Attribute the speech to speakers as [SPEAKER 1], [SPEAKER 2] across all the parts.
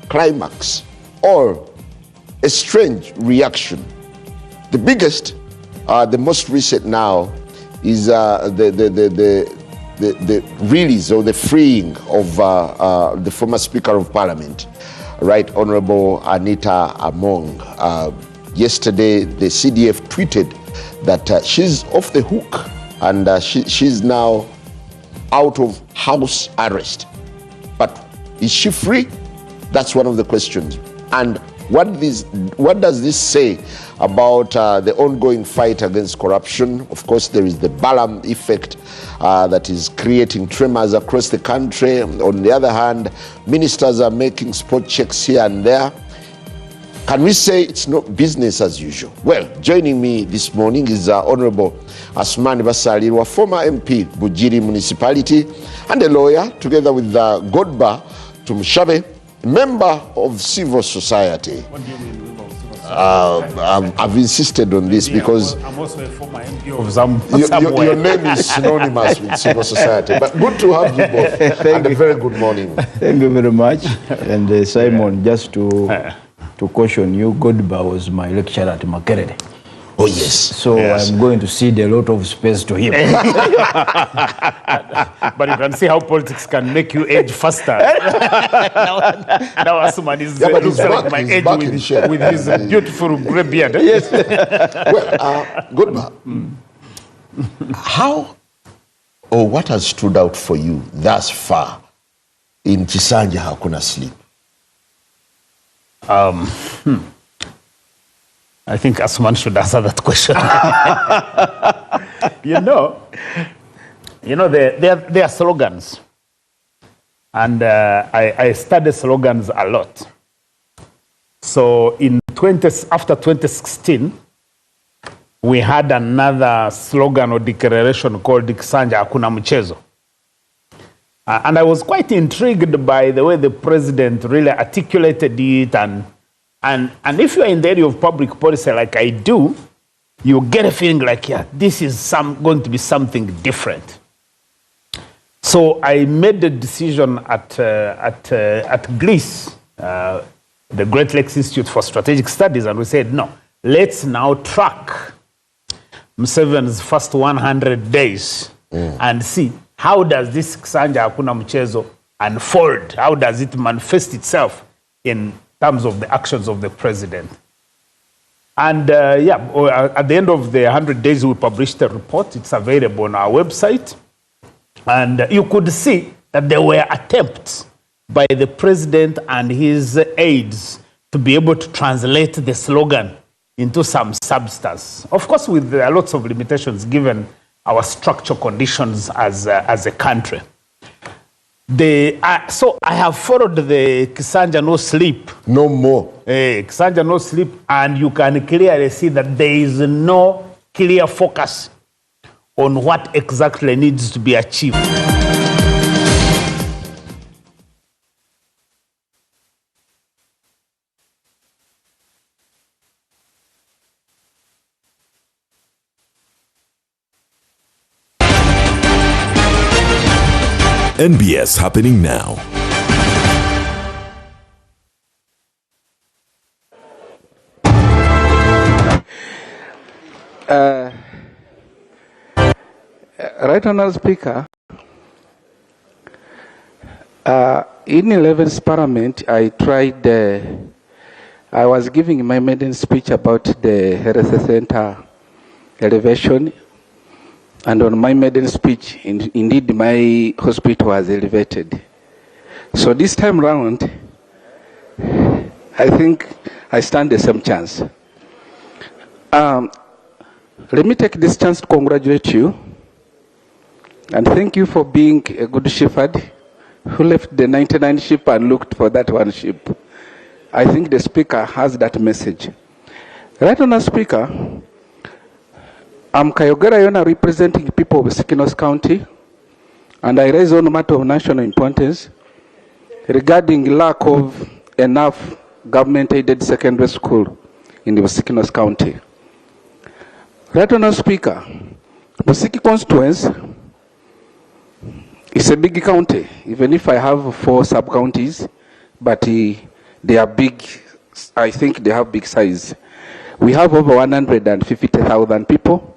[SPEAKER 1] climax or a strange reaction. The biggest, the most recent now, is the release or the freeing of the former Speaker of Parliament, Right Honorable Anita Among. Yesterday, the CDF tweeted that she's off the hook and she's now out of house arrest. But is she free? That's one of the questions. And what does this say about the ongoing fight against corruption? Of course, there is the Balaam effect that is creating tremors across the country. On the other hand, ministers are making spot checks here and there. Can we say it's not business as usual? Well, joining me this morning is Honorable Asmani Basalirwa, former MP, Bujiri Municipality, and a lawyer, together with Godba Tumshabe, member of civil society.
[SPEAKER 2] What do you mean, member of civil society?
[SPEAKER 1] I've insisted on this because
[SPEAKER 2] I'm also a former MP of somewhere.
[SPEAKER 1] Your name is synonymous with civil society. But good to have you both. And a very good morning.
[SPEAKER 3] Thank you very much. And Simon, just to caution you, Godba was my lecturer at Makerere.
[SPEAKER 1] Oh, yes.
[SPEAKER 3] So
[SPEAKER 1] yes.
[SPEAKER 3] I'm going to cede a lot of space to him.
[SPEAKER 2] But you can see how politics can make you age faster. now Asuman looks like my age with his beautiful grey beard.
[SPEAKER 3] Yes.
[SPEAKER 1] Well, Godba, how or what has stood out for you thus far in Chisanja Hakuna Sleep?
[SPEAKER 2] I think Asuman should answer that question. There are slogans, and I study slogans a lot. So after 2016, we had another slogan or declaration called Kisanja Hakuna Mchezo. And I was quite intrigued by the way the president really articulated it. And if you're in the area of public policy like I do, you get a feeling like, yeah, this is going to be something different. So I made the decision at Greece, the Great Lakes Institute for Strategic Studies, and we said, no, let's now track Museveni's first 100 days and see how does this Kisanja Hakuna Mchezo unfold? How does it manifest itself in terms of the actions of the president? And at the end of the 100 days, we published a report. It's available on our website. And you could see that there were attempts by the president and his aides to be able to translate the slogan into some substance. Of course, with lots of limitations given our structural conditions as a country. So I have followed the Kisanja No Sleep.
[SPEAKER 1] No more.
[SPEAKER 2] Kisanja No Sleep, and you can clearly see that there is no clear focus on what exactly needs to be achieved.
[SPEAKER 4] NBS happening now.
[SPEAKER 5] Right Honourable Speaker, in 11th Parliament, I was giving my maiden speech about the health center elevation. And on my maiden speech, indeed, my hospital was elevated. So this time round, I think I stand the same chance. Let me take this chance to congratulate you and thank you for being a good shepherd who left the 99 sheep and looked for that one sheep. I think the Speaker has that message. Right on the Speaker, I'm Kayogera Yona representing people of Sikinos County, and I raise on a matter of national importance regarding lack of enough government-aided secondary school in the Sikinos County. Right on the Speaker, Busiki constituency is a big county, even if I have 4 sub-counties, but the They are big. I think they have big size. We have over 150,000 people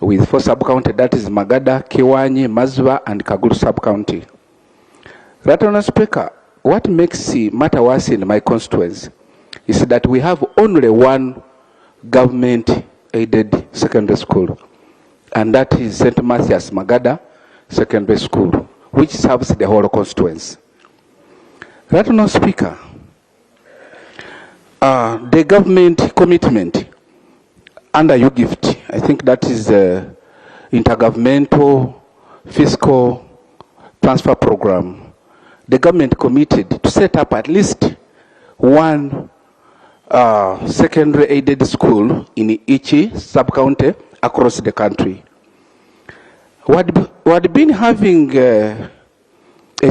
[SPEAKER 5] with 4 sub-county, that is Magada, Kiwanyi, Mazwa, and Kaguru sub-county. Right, Honourable Speaker, what makes the matter worse in my constituency is that we have only one government-aided secondary school, and that is St. Matthias Magada Secondary School, which serves the whole constituency. Right, Honourable Speaker, the government commitment under your gift, I think that is the intergovernmental fiscal transfer program. The government committed to set up at least one secondary aided school in each sub-county across the country. We've been having a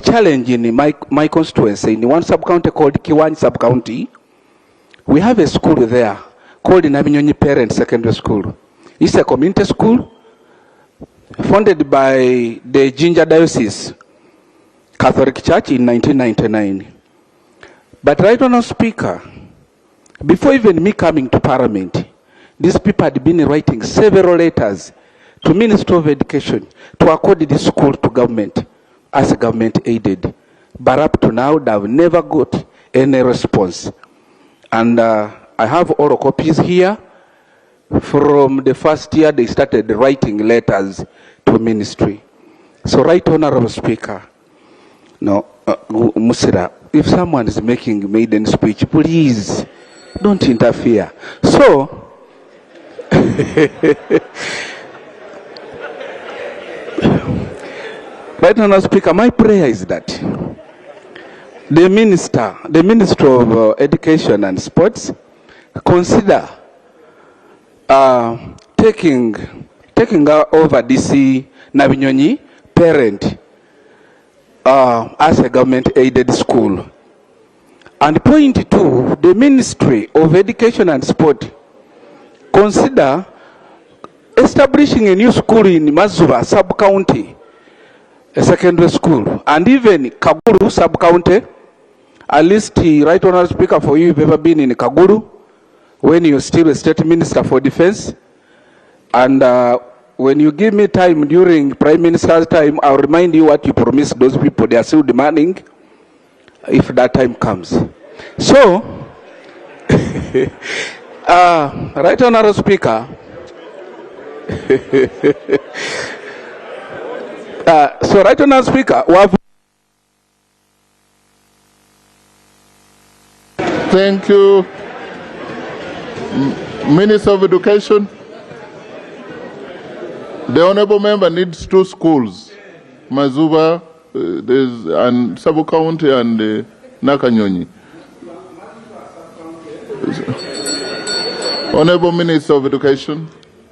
[SPEAKER 5] challenge in my constituency, in one sub-county called Kiwanyi sub-county. We have a school there called Nabinyonyi Parent Secondary School. It's a community school funded by the Jinja Diocese Catholic Church in 1999. But right, Honourable Speaker, before even me coming to Parliament, these people had been writing several letters to Ministry of Education to accord this school to government as government aided. But up to now, they have never got any response. And I have all copies here. From the first year, they started writing letters to ministry. So, right, Honourable Speaker, no, Musira, if someone is making maiden speech, please don't interfere. So, right, Honourable Speaker, my prayer is that the Minister of Education and Sports consider taking over this Nabinyonyi Parent as a government-aided school. And point 2, the Ministry of Education and Sport consider establishing a new school in Mazuba sub-county, a secondary school, and even Kaguru sub-county. At least, right, Honourable Speaker, for you, you've ever been in Kaguru when you're still a state minister for defense. And when you give me time during Prime Minister's time, I'll remind you what you promised those people. They are still demanding if that time comes. So, right, Honourable Speaker, so right, Honourable Speaker, we have.
[SPEAKER 6] Thank you, Minister of Education. The honourable member needs 2 schools, Mazuba and Sabo County and Nakanyonyi. Honourable Minister of Education.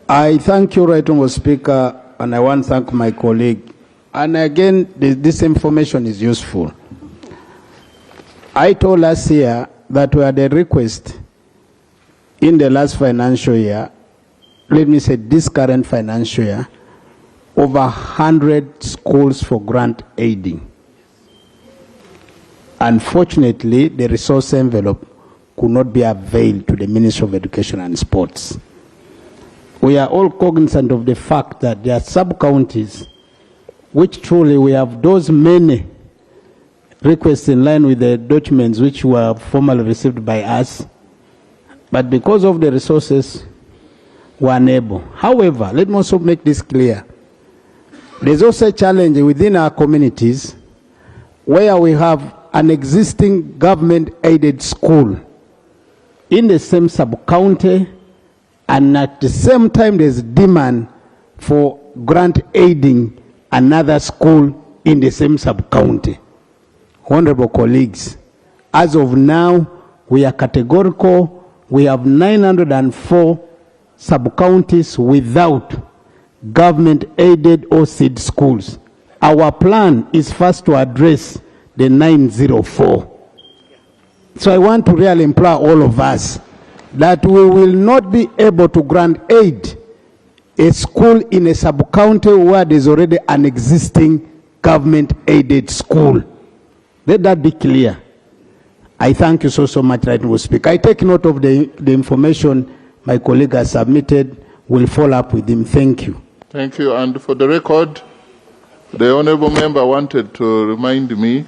[SPEAKER 3] I thank you, Right Honourable Speaker, and I want to thank my colleague. And again, this information is useful. I told us here that we had a request in the last financial year, let me say this current financial year, over 100 schools for grant aiding. Unfortunately, the resource envelope could not be availed to the Ministry of Education and Sports. We are all cognizant of the fact that there are sub-counties which truly we have those many requests in line with the documents which were formally received by us, but because of the resources, we are unable. However, let me also make this clear. There's also a challenge within our communities where we have an existing government-aided school in the same sub-county, and at the same time there's demand for grant aiding another school in the same sub-county. Honorable colleagues, as of now, we are categorical. We have 904 sub-counties without government-aided or seed schools. Our plan is first to address the 904. So I want to really implore all of us that we will not be able to grant aid a school in a sub-county where there's already an existing government-aided school. Let that be clear. I thank you so much, Right Honourable Speaker. I take note of the information my colleague has submitted. We'll follow up with him. Thank you.
[SPEAKER 6] Thank you. And for the record, the honourable member wanted to remind me,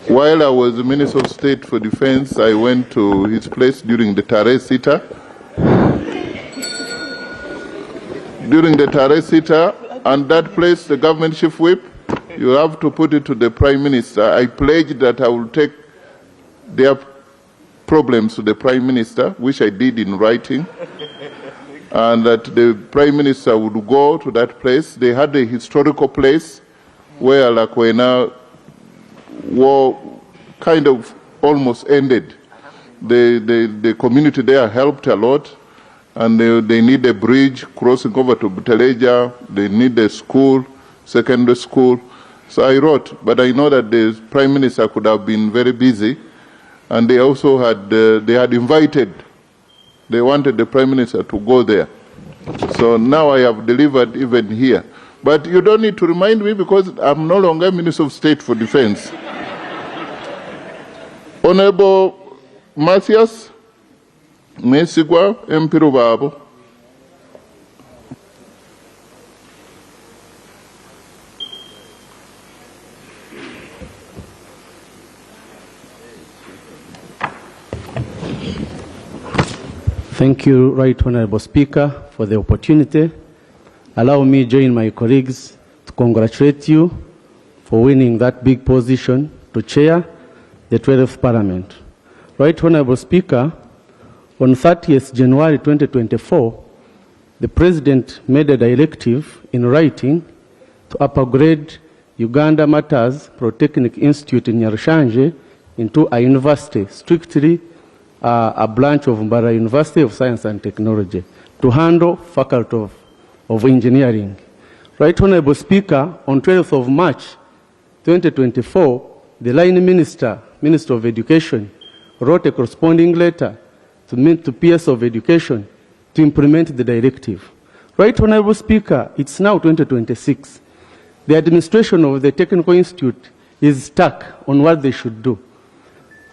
[SPEAKER 6] while I was the Minister of State for Defence, I went to his place during the Tare Sita. During the Tare Sita, and that place, the government chief whip, you have to put it to the Prime Minister. I pledged that I will take their problems to the Prime Minister, which I did in writing, and that the Prime Minister would go to that place. They had a historical place where Lakwena war kind of almost ended. The community there helped a lot, and they need a bridge crossing over to Butaleja. They need a school, secondary school. So I wrote, but I know that the Prime Minister could have been very busy, and they also had, they wanted the Prime Minister to go there. So now I have delivered even here. But you don't need to remind me because I'm no longer Minister of State for Defense. Honorable Matthias Mesigwa MP Rubabo.
[SPEAKER 7] Thank you, Right Honourable Speaker, for the opportunity. Allow me to join my colleagues to congratulate you for winning that big position to chair the 12th Parliament. Right Honourable Speaker, on 30th January 2024, the President made a directive in writing to upgrade Uganda Matters Polytechnic Institute in Nyarushanje into a university, strictly a branch of Mbara University of Science and Technology, to handle Faculty of Engineering. Right Honourable Speaker, on 12th of March 2024, the line Minister of Education, wrote a corresponding letter to PS of Education to implement the directive. Right Honourable Speaker, it's now 2026. The administration of the Technical Institute is stuck on what they should do.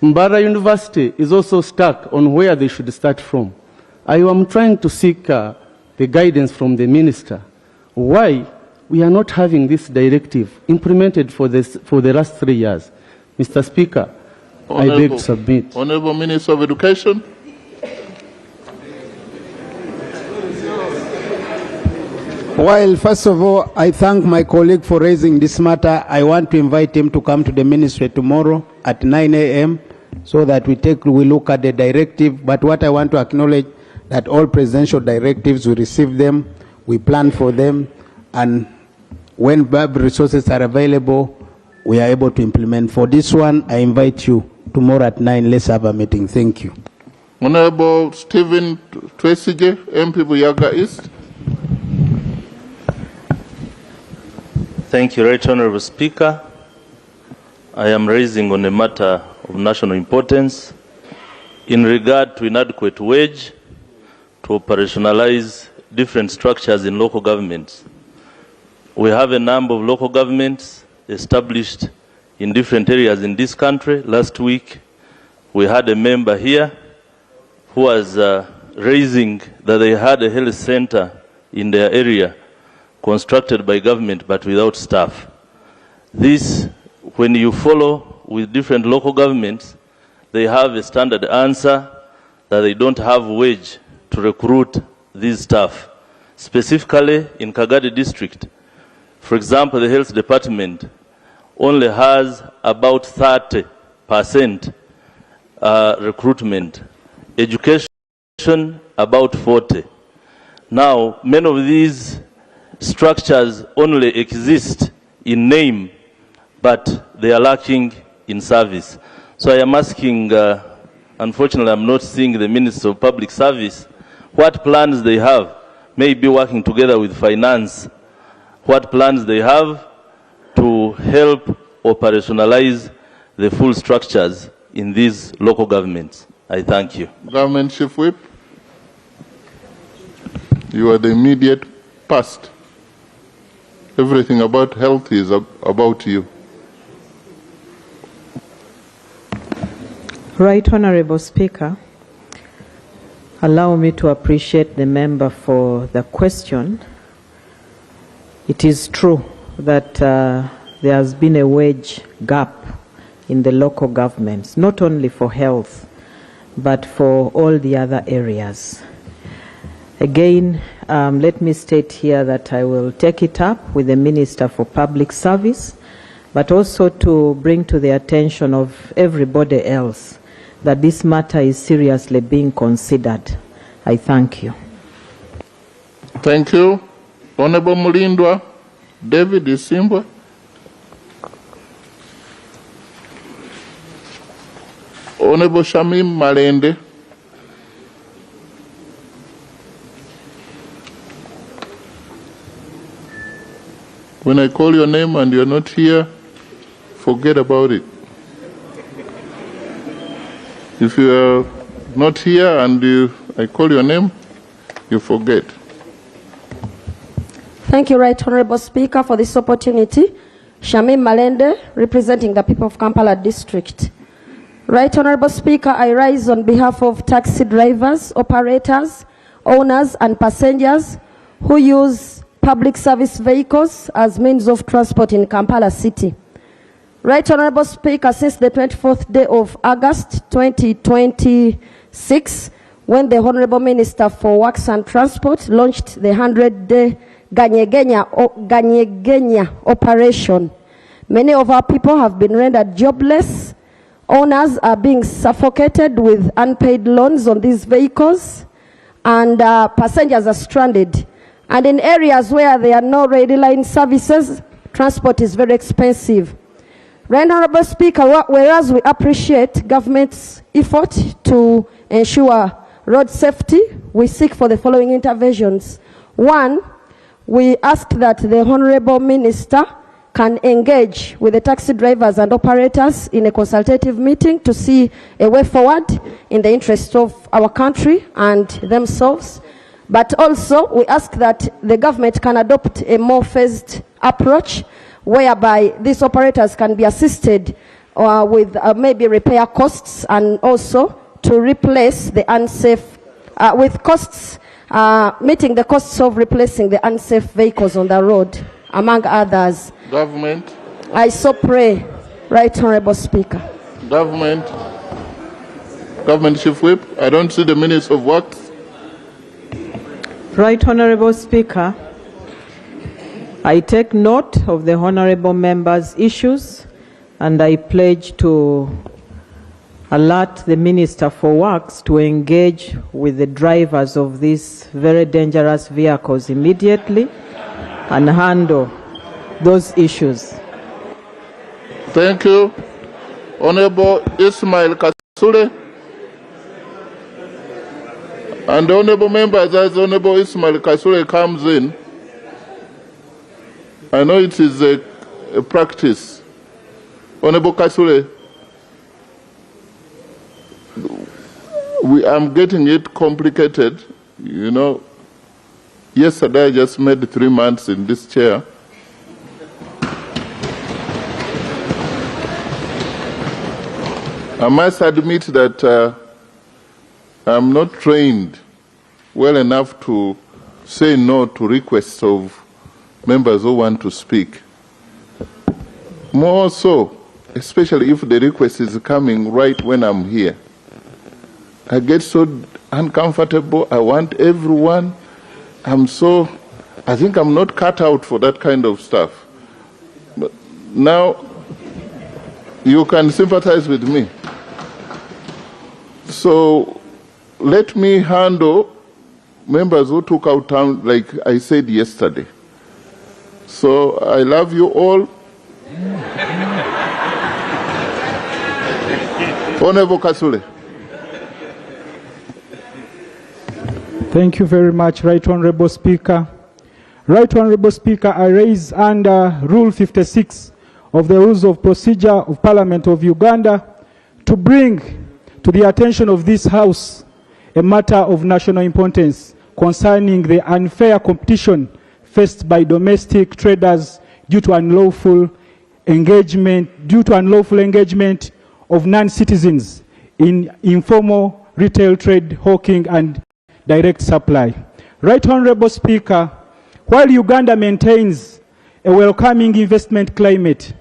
[SPEAKER 7] Mbara University is also stuck on where they should start from. I am trying to seek the guidance from the Minister. Why we are not having this directive implemented for the last 3 years? Mr. Speaker, I beg to submit.
[SPEAKER 6] Honourable Minister of Education.
[SPEAKER 3] Well, first of all, I thank my colleague for raising this matter. I want to invite him to come to the ministry tomorrow at 9 a.m. so that we look at the directive. But what I want to acknowledge, that all presidential directives, we receive them, we plan for them, and when resources are available, we are able to implement. For this one, I invite you tomorrow at 9. Let's have a meeting. Thank you.
[SPEAKER 6] Honourable Stephen Twesige, MP Buyaga East.
[SPEAKER 8] Thank you, Right Honourable Speaker. I am raising on a matter of national importance in regard to inadequate wage to operationalize different structures in local governments. We have a number of local governments established in different areas in this country. Last week, we had a member here who was raising that they had a health center in their area constructed by government but without staff. This, when you follow with different local governments, they have a standard answer that they don't have wage to recruit these staff. Specifically in Kagadi district, for example, the health department only has about 30% recruitment. Education, about 40%. Now, many of these structures only exist in name, but they are lacking in service. So I am asking, unfortunately I'm not seeing the Minister of Public Service, what plans they have, maybe working together with finance, what plans they have to help operationalize the full structures in these local governments. I thank you.
[SPEAKER 6] Government Chief Whip, you are the immediate past. Everything about health is about you.
[SPEAKER 9] Right Honorable Speaker, allow me to appreciate the member for the question. It is true that there has been a wage gap in the local governments, not only for health, but for all the other areas. Again, let me state here that I will take it up with the Minister for Public Service, but also to bring to the attention of everybody else that this matter is seriously being considered. I thank you.
[SPEAKER 6] Thank you. Honorable Mulindwa, David Isimbwa. Honorable Shamim Malende. When I call your name and you're not here, forget about it. If you are not here and I call your name, you forget.
[SPEAKER 10] Thank you, Right Honorable Speaker, for this opportunity. Shamim Malende, representing the people of Kampala District. Right Honorable Speaker, I rise on behalf of taxi drivers, operators, owners, and passengers who use public service vehicles as means of transport in Kampala City. Right Honorable Speaker, since the 24th day of August 2026, when the Honorable Minister for Works and Transport launched the 100-day Ganyegenya operation, many of our people have been rendered jobless. Owners are being suffocated with unpaid loans on these vehicles, and passengers are stranded. And in areas where there are no rail line services, transport is very expensive. Right Honorable Speaker, whereas we appreciate government's effort to ensure road safety, we seek for the following interventions. One, we ask that the Honorable Minister can engage with the taxi drivers and operators in a consultative meeting to see a way forward in the interest of our country and themselves. But also, we ask that the government can adopt a more phased approach whereby these operators can be assisted with maybe repair costs, and also to replace the unsafe, with costs, meeting the costs of replacing the unsafe vehicles on the road, among others.
[SPEAKER 6] Government.
[SPEAKER 10] I so pray, Right Honorable Speaker.
[SPEAKER 6] Government. Government Chief Whip. I don't see the Minister of Works.
[SPEAKER 9] Right Honorable Speaker, I take note of the Honorable Member's issues, and I pledge to alert the Minister for Works to engage with the drivers of these very dangerous vehicles immediately and handle those issues.
[SPEAKER 6] Thank you. Honorable Ismail Kasule. And the Honorable Members, as Honorable Ismail Kasule comes in, I know it is a practice. Honorable Kasule, I'm getting it complicated. You know, yesterday I just made 3 months in this chair. I must admit that I'm not trained well enough to say no to requests of members who want to speak. More so, especially if the request is coming right when I'm here. I get so uncomfortable. I want everyone. I think I'm not cut out for that kind of stuff. But now, you can sympathize with me. So, let me handle members who took out time, like I said yesterday. So, I love you all. Honorable Kasule.
[SPEAKER 11] Thank you very much, Right Honorable Speaker. Right Honorable Speaker, I raise under Rule 56 of the Rules of Procedure of Parliament of Uganda to bring to the attention of this House a matter of national importance concerning the unfair competition faced by domestic traders due to unlawful engagement of non-citizens in informal retail trade, hawking, and direct supply. Right Honorable Speaker, while Uganda maintains a welcoming investment climate,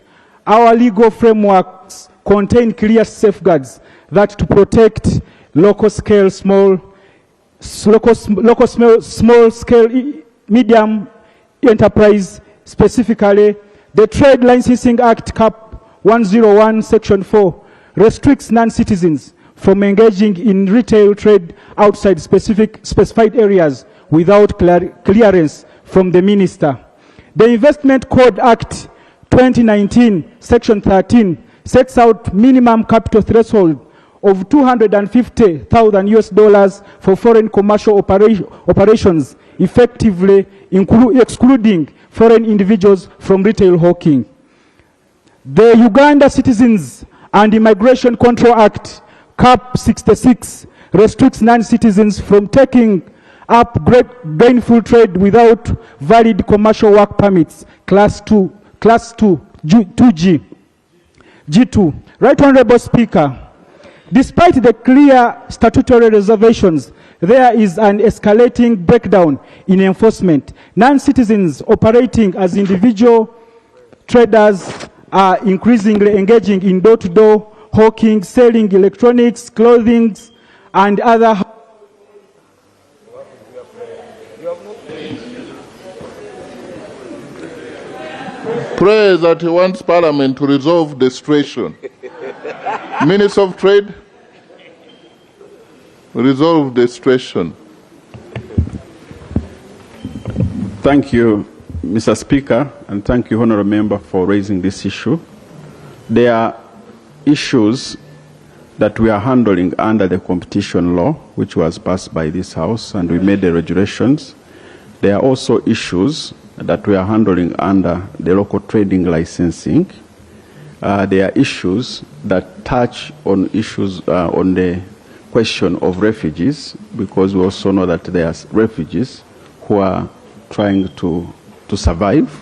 [SPEAKER 11] our legal frameworks contain clear safeguards that to protect local scale, small scale, medium enterprise, specifically the Trade Licensing Act Cap 101 Section 4 restricts non-citizens from engaging in retail trade outside specified areas without clearance from the minister. The Investment Code Act 2019 Section 13 sets out minimum capital threshold of $250,000 for foreign commercial operations, effectively excluding foreign individuals from retail hawking. The Uganda Citizens and Immigration Control Act, Cap 66, restricts non-citizens from taking up gainful trade without valid commercial work permits, Class 2, G2. Right Honorable Speaker, despite the clear statutory reservations, there is an escalating breakdown in enforcement. Non-citizens operating as individual traders are increasingly engaging in door-to-door hawking, selling electronics, clothing, and other.
[SPEAKER 6] Pray that he wants Parliament to resolve the situation. Minister of Trade, resolve the situation.
[SPEAKER 12] Thank you, Mr. Speaker, and thank you, Honourable Member, for raising this issue. There are issues that we are handling under the competition law, which was passed by this House, and we made the regulations. There are also issues that we are handling under the local trading licensing. There are issues that touch on issues on the question of refugees, because we also know that there are refugees who are trying to survive.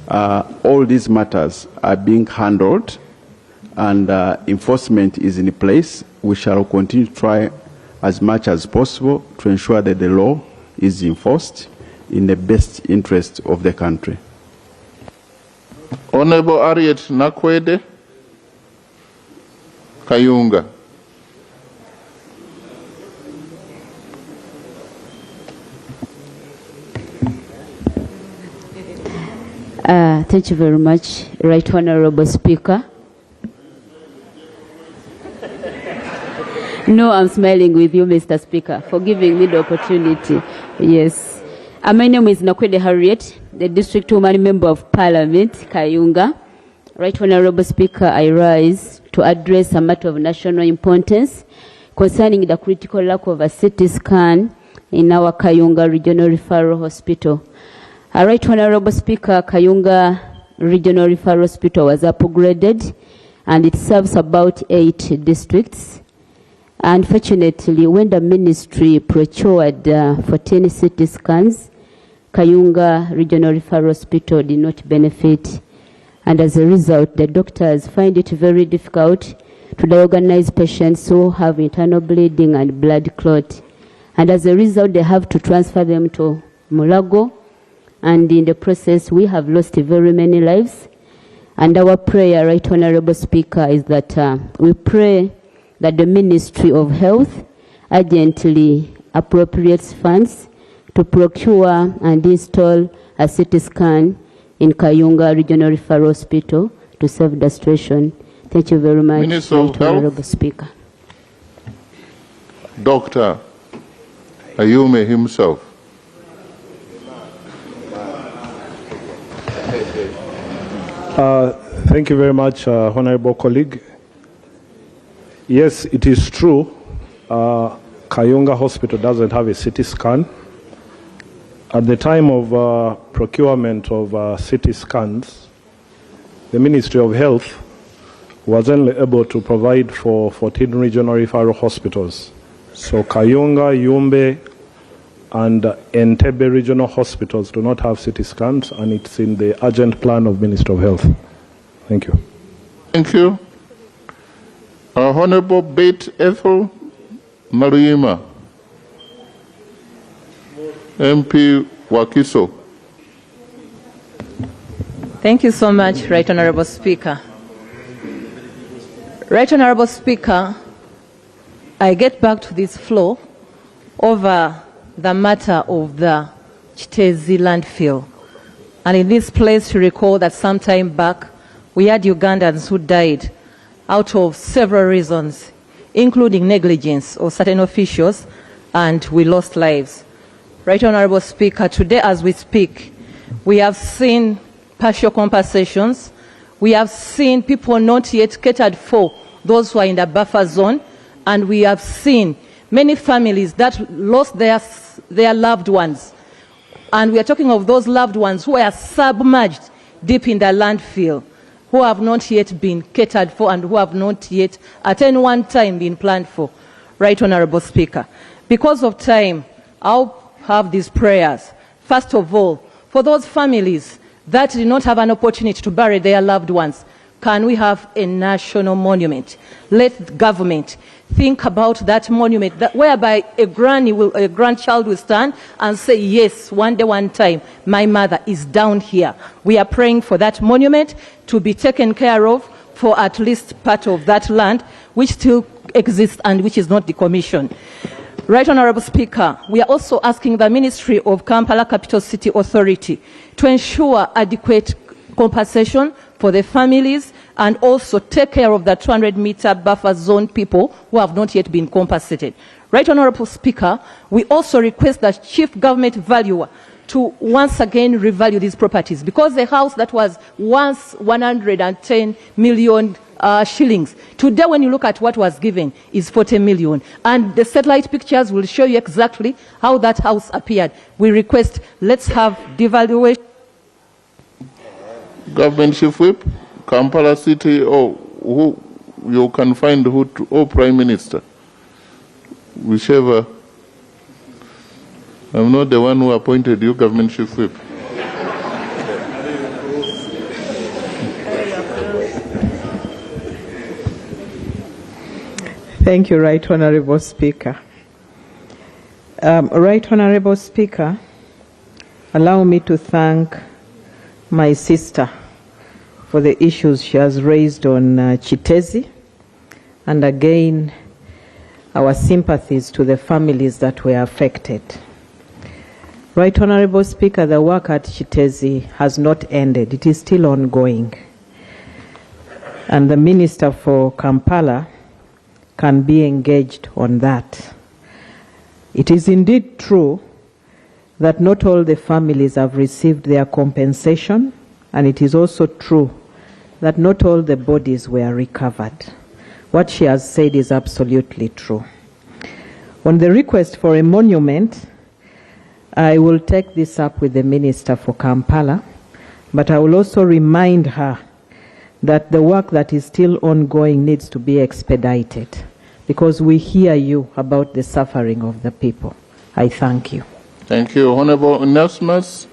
[SPEAKER 12] All these matters are being handled, and enforcement is in place. We shall continue to try as much as possible to ensure that the law is enforced in the best interest of the country.
[SPEAKER 6] Honorable Harriet Nakwede Kayunga.
[SPEAKER 13] Thank you very much, Right Honorable Speaker. No, I'm smiling with you, Mr. Speaker, for giving me the opportunity. Yes. My name is Nakwede Harriet, the District Woman Member of Parliament, Kayunga. Right Honorable Speaker, I rise to address a matter of national importance concerning the critical lack of a CT scan in our Kayunga Regional Referral Hospital. Right Honorable Speaker, Kayunga Regional Referral Hospital was upgraded, and it serves about 8 districts. Unfortunately, when the ministry procured 14 CT scans, Kayunga Regional Referral Hospital did not benefit. And as a result, the doctors find it very difficult to diagnose patients who have internal bleeding and blood clot. And as a result, they have to transfer them to Mulago. And in the process, we have lost very many lives. And our prayer, Right Honorable Speaker, is that we pray that the Ministry of Health urgently appropriates funds to procure and install a CT scan in Kayunga Regional Referral Hospital to solve the situation. Thank you very much,
[SPEAKER 6] Minister of
[SPEAKER 13] Honorable Speaker.
[SPEAKER 6] Dr. Ayume himself.
[SPEAKER 14] Thank you very much, Honorable colleague. Yes, it is true. Kayunga Hospital doesn't have a CT scan. At the time of procurement of CT scans, the Ministry of Health was only able to provide for 14 regional referral hospitals. So Kayunga, Yumbe, and Entebbe regional hospitals do not have CT scans, and it's in the urgent plan of Ministry of Health. Thank you.
[SPEAKER 6] Thank you. Honorable Bate Ethel Maruyima, MP Wakiso.
[SPEAKER 15] Thank you so much, Right Honorable Speaker. Right Honorable Speaker, I get back to this floor over the matter of the Chitezi landfill. And in this place, to recall that some time back, we had Ugandans who died out of several reasons, including negligence of certain officials, and we lost lives. Right Honorable Speaker, today as we speak, we have seen partial compensations. We have seen people not yet catered for, those who are in the buffer zone, and we have seen many families that lost their loved ones. And we are talking of those loved ones who are submerged deep in the landfill, who have not yet been catered for and who have not yet at any one time been planned for. Right Honorable Speaker, because of time, I'll have these prayers. First of all, for those families that did not have an opportunity to bury their loved ones, can we have a national monument? Let the government think about that monument, whereby a grandchild will stand and say, yes, one day, one time, my mother is down here. We are praying for that monument to be taken care of for at least part of that land, which still exists and which is not decommissioned. Right Honorable Speaker, we are also asking the Ministry of Kampala Capital City Authority to ensure adequate compensation for the families and also take care of the 200-meter buffer zone people who have not yet been compensated. Right Honorable Speaker, we also request the Chief Government Valuer to once again revalue these properties, because the house that was once 110 million shillings, today when you look at what was given is 40 million. And the satellite pictures will show you exactly how that house appeared. We request, let's have devaluation.
[SPEAKER 6] Government Chief Whip, Kampala City, or who you can find who to, or Prime Minister, whichever. I'm not the one who appointed you, Government Chief Whip.
[SPEAKER 9] Thank you, Right Honorable Speaker. Right Honorable Speaker, allow me to thank my sister for the issues she has raised on Chitezi, and again, our sympathies to the families that were affected. Right Honorable Speaker, the work at Chitezi has not ended. It is still ongoing. And the Minister for Kampala can be engaged on that. It is indeed true that not all the families have received their compensation, and it is also true that not all the bodies were recovered. What she has said is absolutely true. On the request for a monument, I will take this up with the Minister for Kampala, but I will also remind her that the work that is still ongoing needs to be expedited, because we hear you about the suffering of the people. I thank you.
[SPEAKER 6] Thank you. Honorable announcements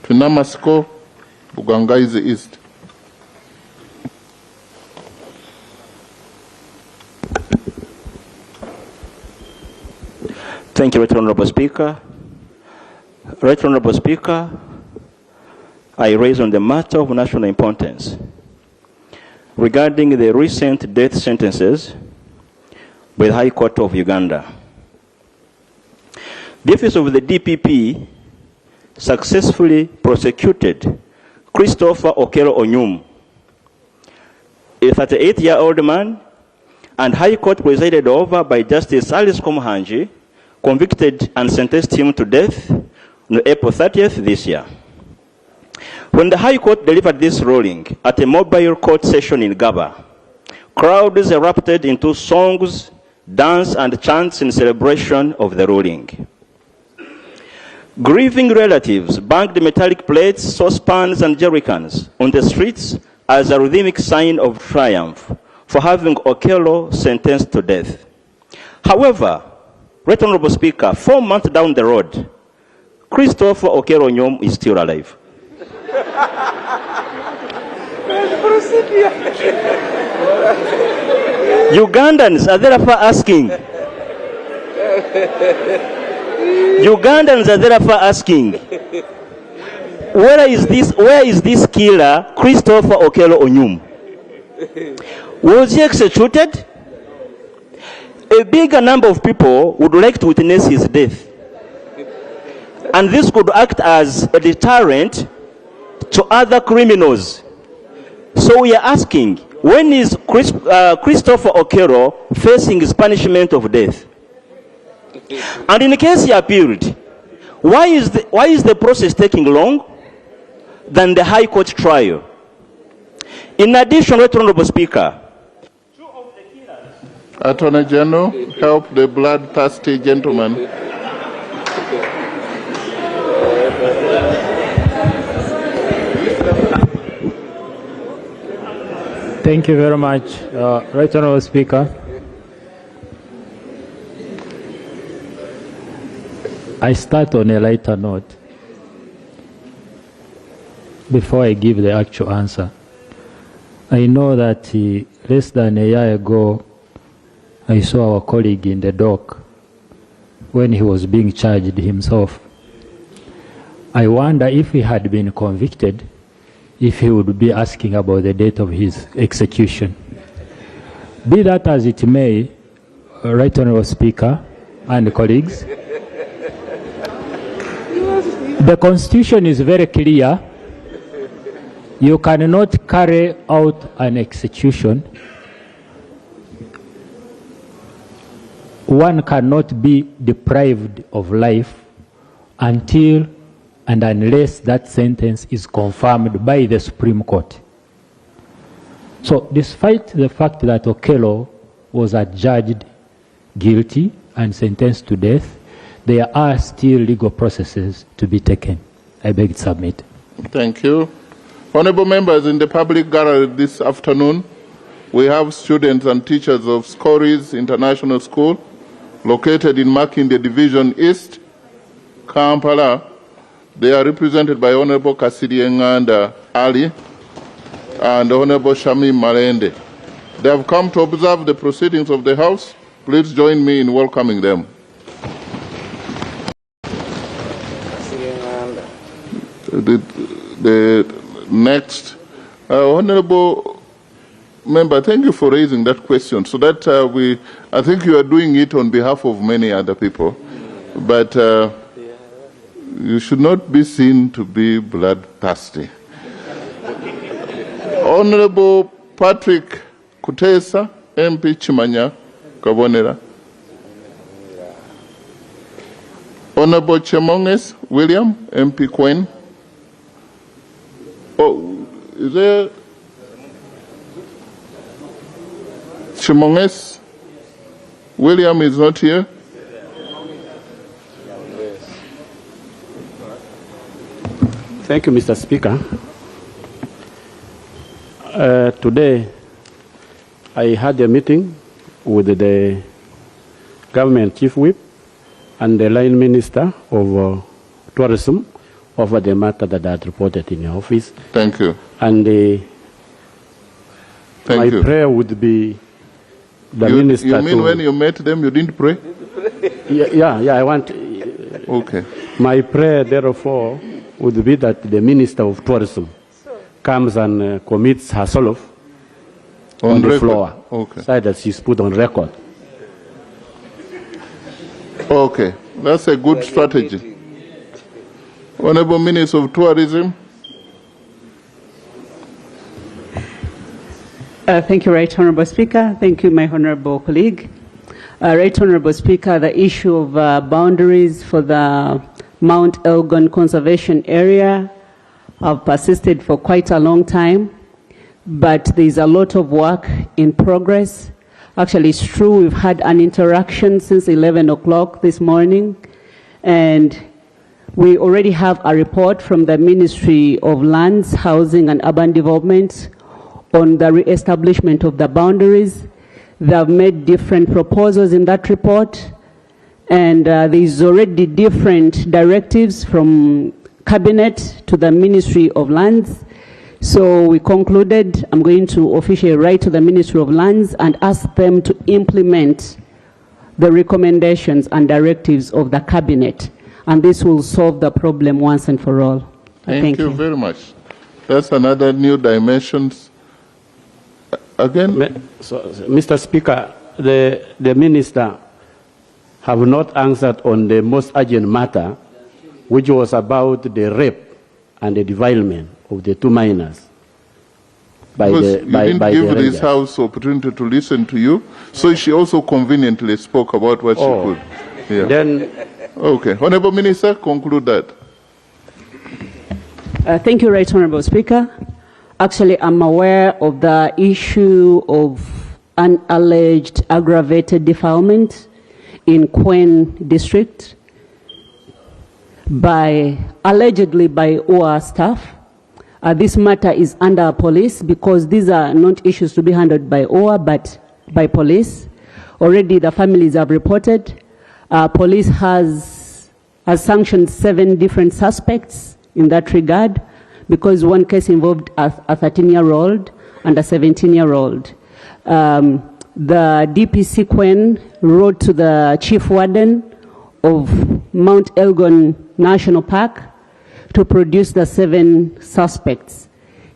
[SPEAKER 6] to Namasko, Bugangaizi East.
[SPEAKER 16] Thank you, Right Honorable Speaker. Right Honorable Speaker, I raise on the matter of national importance regarding the recent death sentences by the High Court of Uganda. The office of the DPP successfully prosecuted Christopher Okello Onyum, a 38-year-old man, and High Court presided over by Justice Alice Komuhanji, convicted and sentenced him to death on April 30th this year. When the High Court delivered this ruling at a mobile court session in Gaba, crowds erupted into songs, dance, and chants in celebration of the ruling. Grieving relatives banged metallic plates, saucepans, and jerrycans on the streets as a rhythmic sign of triumph for having Okello sentenced to death. However, Right Honorable Speaker, 4 months down the road, Christopher Okello Onyum is still alive. Ugandans are therefore asking. Ugandans are therefore asking, where is this killer, Christopher Okello Onyum? Was he executed? A bigger number of people would like to witness his death. And this could act as a deterrent to other criminals. So we are asking, when is Christopher Okello facing his punishment of death? And in case he appealed, why is the process taking long than the High Court trial? In addition, Right Honorable Speaker,
[SPEAKER 6] Attorney General, help the bloodthirsty gentleman.
[SPEAKER 17] Thank you very much, Right Honorable Speaker. I start on a lighter note before I give the actual answer. I know that less than a year ago, I saw our colleague in the dock when he was being charged himself. I wonder if he had been convicted, if he would be asking about the date of his execution. Be that as it may, Right Honorable Speaker and colleagues, the Constitution is very clear. You cannot carry out an execution. One cannot be deprived of life until and unless that sentence is confirmed by the Supreme Court. So despite the fact that Okello was adjudged guilty and sentenced to death, there are still legal processes to be taken. I beg to submit.
[SPEAKER 6] Thank you. Honorable members, in the public gallery this afternoon, we have students and teachers of Scories International School, located in Makinde Division East, Kampala. They are represented by Honorable Kasiri Nganda Ali and Honorable Shami Malende. They have come to observe the proceedings of the House. Please join me in welcoming them. The next, Honorable Member, thank you for raising that question. So that I think you are doing it on behalf of many other people, but you should not be seen to be bloodthirsty. Honorable Patrick Kutesa, MP Chimanya Kabonera. Honorable Chemonges William, MP Queen. Oh, is there Chemonges William is not here?
[SPEAKER 7] Thank you, Mr. Speaker. Today, I had a meeting with the government chief whip and the line minister of tourism over the matter that I had reported in your office.
[SPEAKER 6] Thank you.
[SPEAKER 7] And my prayer would be the minister.
[SPEAKER 6] You mean when you met them, you didn't pray?
[SPEAKER 7] Yeah, I want.
[SPEAKER 6] Okay.
[SPEAKER 7] My prayer, therefore, would be that the Minister of Tourism comes and commits herself on the floor, so that she's put on record.
[SPEAKER 6] Okay, that's a good strategy. Honorable Minister of Tourism.
[SPEAKER 18] Thank you, Right Honorable Speaker. Thank you, my honorable colleague. Right Honorable Speaker, the issue of boundaries for the Mount Elgon Conservation Area have persisted for quite a long time, but there's a lot of work in progress. Actually, it's true, we've had an interaction since 11 o'clock this morning, and we already have a report from the Ministry of Lands, Housing and Urban Development on the re-establishment of the boundaries. They have made different proposals in that report, and there's already different directives from Cabinet to the Ministry of Lands. So we concluded, I'm going to officially write to the Ministry of Lands and ask them to implement the recommendations and directives of the cabinet. And this will solve the problem once and for all.
[SPEAKER 6] Thank you very much. That's another new dimension. Again?
[SPEAKER 7] So, Mr. Speaker, the minister have not answered on the most urgent matter, which was about the rape and the defilement of the two minors.
[SPEAKER 6] Because you didn't give this House opportunity to listen to you, so she also conveniently spoke about what she could. Yeah.
[SPEAKER 7] Then,
[SPEAKER 6] okay, Honourable Minister, conclude that.
[SPEAKER 18] Thank you, Right Honourable Speaker. Actually, I'm aware of the issue of an alleged aggravated defilement in Kwen district allegedly by OR staff. This matter is under police because these are not issues to be handled by OR but by police. Already the families have reported. Police has sanctioned 7 different suspects in that regard because one case involved a 13-year-old and a 17-year-old. The DPC Kwen wrote to the chief warden of Mount Elgon National Park to produce the 7 suspects.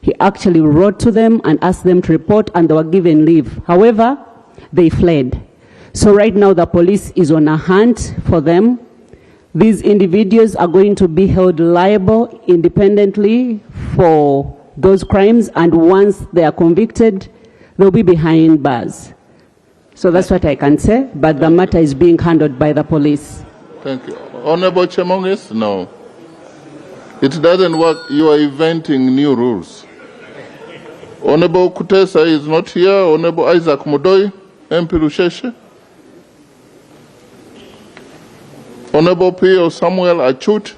[SPEAKER 18] He actually wrote to them and asked them to report, and they were given leave. However, they fled. So right now the police is on a hunt for them. These individuals are going to be held liable independently for those crimes, and once they are convicted, they'll be behind bars. So that's what I can say, but the matter is being handled by the police.
[SPEAKER 6] Thank you. Honourable Chemongis? No. It doesn't work. You are inventing new rules. Honourable Kutesa is not here. Honourable Isaac Mudoi, MP Rusheshe. Honourable P.O. Samuel Achut,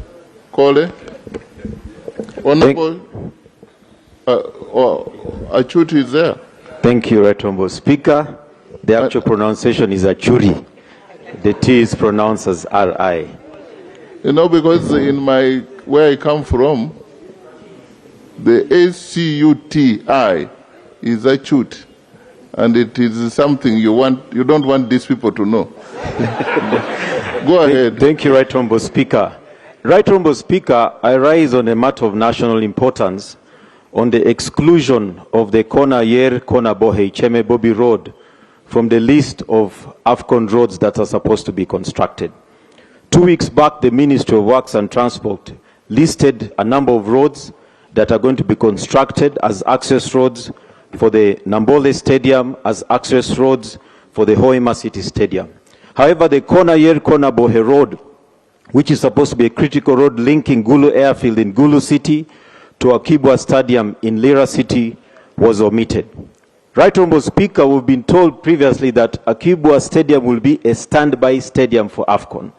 [SPEAKER 6] Kole. Honourable Achut is there.
[SPEAKER 19] Thank you, Right Honourable Speaker. The actual pronunciation is Achuri. The T is pronounced as R-I.
[SPEAKER 6] You know, because where I come from, the A-C-U-T-I is Achut. And it is something you don't want these people to know. Go ahead.
[SPEAKER 19] Thank you, Right Honourable Speaker. Right Honourable Speaker, I rise on a matter of national importance on the exclusion of the Kona Yer, Kona Bohe, Cheme Bobi Road from the list of AFCON roads that are supposed to be constructed. 2 weeks back, the Ministry of Works and Transport listed a number of roads that are going to be constructed as access roads for the Nambole Stadium, as access roads for the Hoima City Stadium. However, the Kona Yer, Kona Bohe Road, which is supposed to be a critical road linking Gulu Airfield in Gulu City to Akibwa Stadium in Lira City, was omitted. Right Honourable Speaker, we've been told previously that Akibwa Stadium will be a standby stadium for AFCON.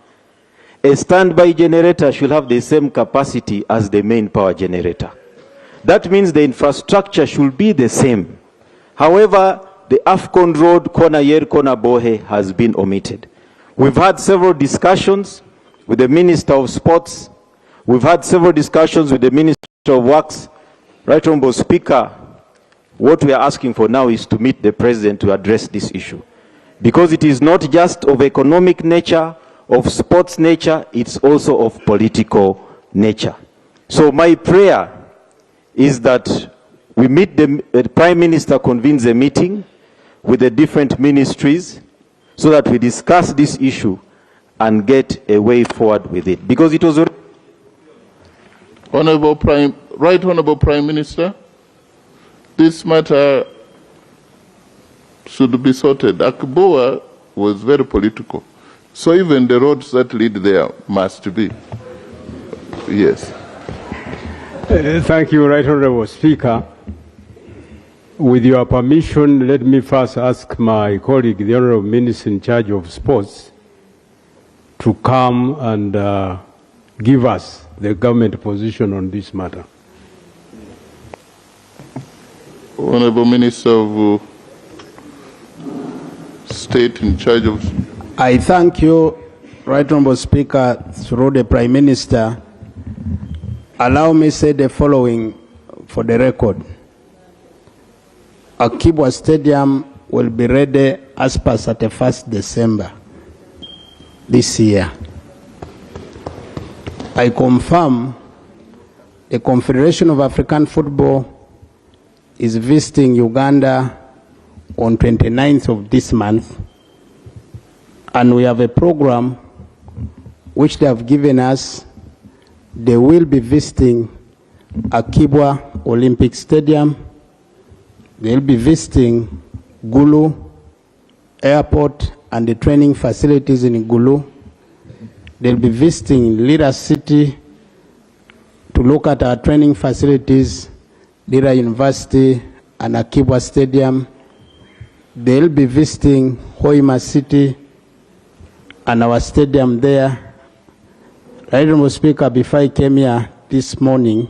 [SPEAKER 19] A standby generator should have the same capacity as the main power generator. That means the infrastructure should be the same. However, the AFCON road, Kona Yer, Kona Bohe, has been omitted. We've had several discussions with the Minister of Sports. We've had several discussions with the Minister of Works. Right Honourable Speaker, what we are asking for now is to meet the President to address this issue. Because it is not just of economic nature, of sports nature, it's also of political nature. So my prayer is that we meet the Prime Minister convenes a meeting with the different ministries so that we discuss this issue and get a way forward with it. Because it was...
[SPEAKER 6] Right Honourable Prime Minister, this matter should be sorted. Akboa was very political. So even the roads that lead there must be. Yes.
[SPEAKER 20] Thank you, Right Honourable Speaker. With your permission, let me first ask my colleague, the Honourable Minister in charge of sports, to come and give us the government position on this matter.
[SPEAKER 6] Honourable Minister of State in charge of...
[SPEAKER 3] I thank you, Right Honourable Speaker, through the Prime Minister. Allow me to say the following for the record, Akibwa Stadium will be ready as per 31st December this year. I confirm the Confederation of African Football is visiting Uganda on 29th of this month, and we have a program which they have given us. They will be visiting Akibwa Olympic Stadium. They'll be visiting Gulu Airport and the training facilities in Gulu. They'll be visiting Lira City to look at our training facilities, Lira University and Akibwa Stadium. They'll be visiting Hoima City and our stadium there. Right, Honorable Speaker, before I came here this morning,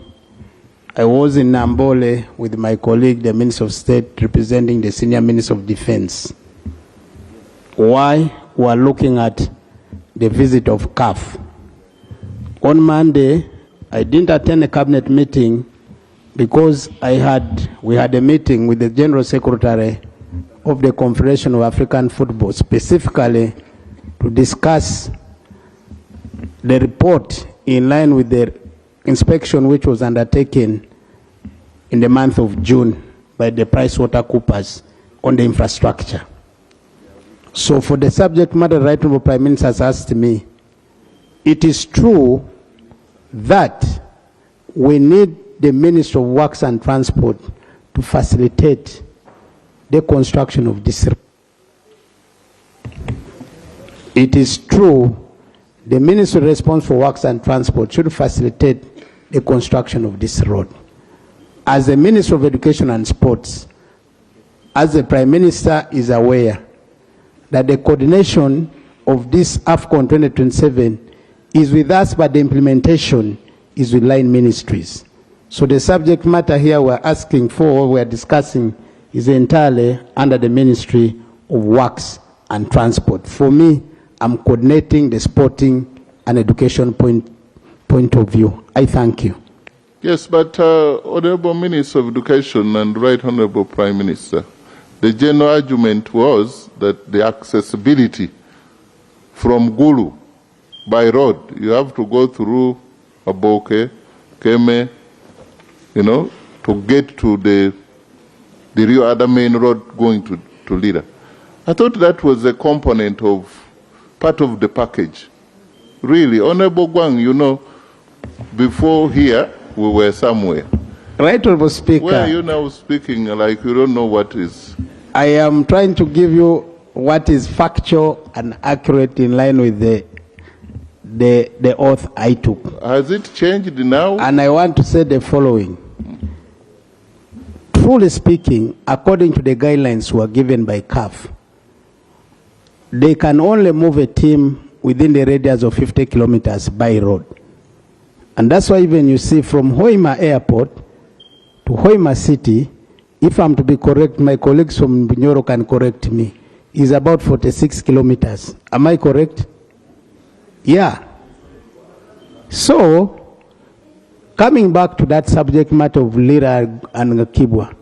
[SPEAKER 3] I was in Nambole with my colleague, the Minister of State, representing the Senior Minister of Defense. Why? We are looking at the visit of CAF. On Monday, I didn't attend a cabinet meeting because we had a meeting with the General Secretary of the Confederation of African Football, specifically to discuss the report in line with the inspection which was undertaken in the month of June by the PricewaterhouseCoopers on the infrastructure. So for the subject matter, Right Honorable Prime Minister has asked me, it is true that we need the Ministry of Works and Transport to facilitate the construction of this road. It is true the Ministry responsible for Works and Transport should facilitate the construction of this road. As the Minister of Education and Sports, as the Prime Minister is aware that the coordination of this AFCON 2027 is with us, but the implementation is with line ministries. So the subject matter here we're asking for, we're discussing, is entirely under the Ministry of Works and Transport. For me, I'm coordinating the sporting and education point of view. I thank you.
[SPEAKER 6] Yes, but Honorable Minister of Education and Right Honorable Prime Minister, the general argument was that the accessibility from Gulu by road, you have to go through Aboke, Keme, to get to the real other main road going to Lira. I thought that was a component of part of the package. Really, Honorable Gwang, before here, we were somewhere.
[SPEAKER 3] Right, Honorable Speaker.
[SPEAKER 6] Where are you now speaking like you don't know what is?
[SPEAKER 3] I am trying to give you what is factual and accurate in line with the oath I took.
[SPEAKER 6] Has it changed now?
[SPEAKER 3] And I want to say the following. Truly speaking, according to the guidelines were given by CAF, they can only move a team within the radius of 50 kilometers by road. And that's why even you see from Hoima Airport to Hoima City, if I'm to be correct, my colleagues from Bunyoro can correct me, is about 46 kilometers. Am I correct? Yeah. So, coming back to that subject matter of Lira and Akibwa,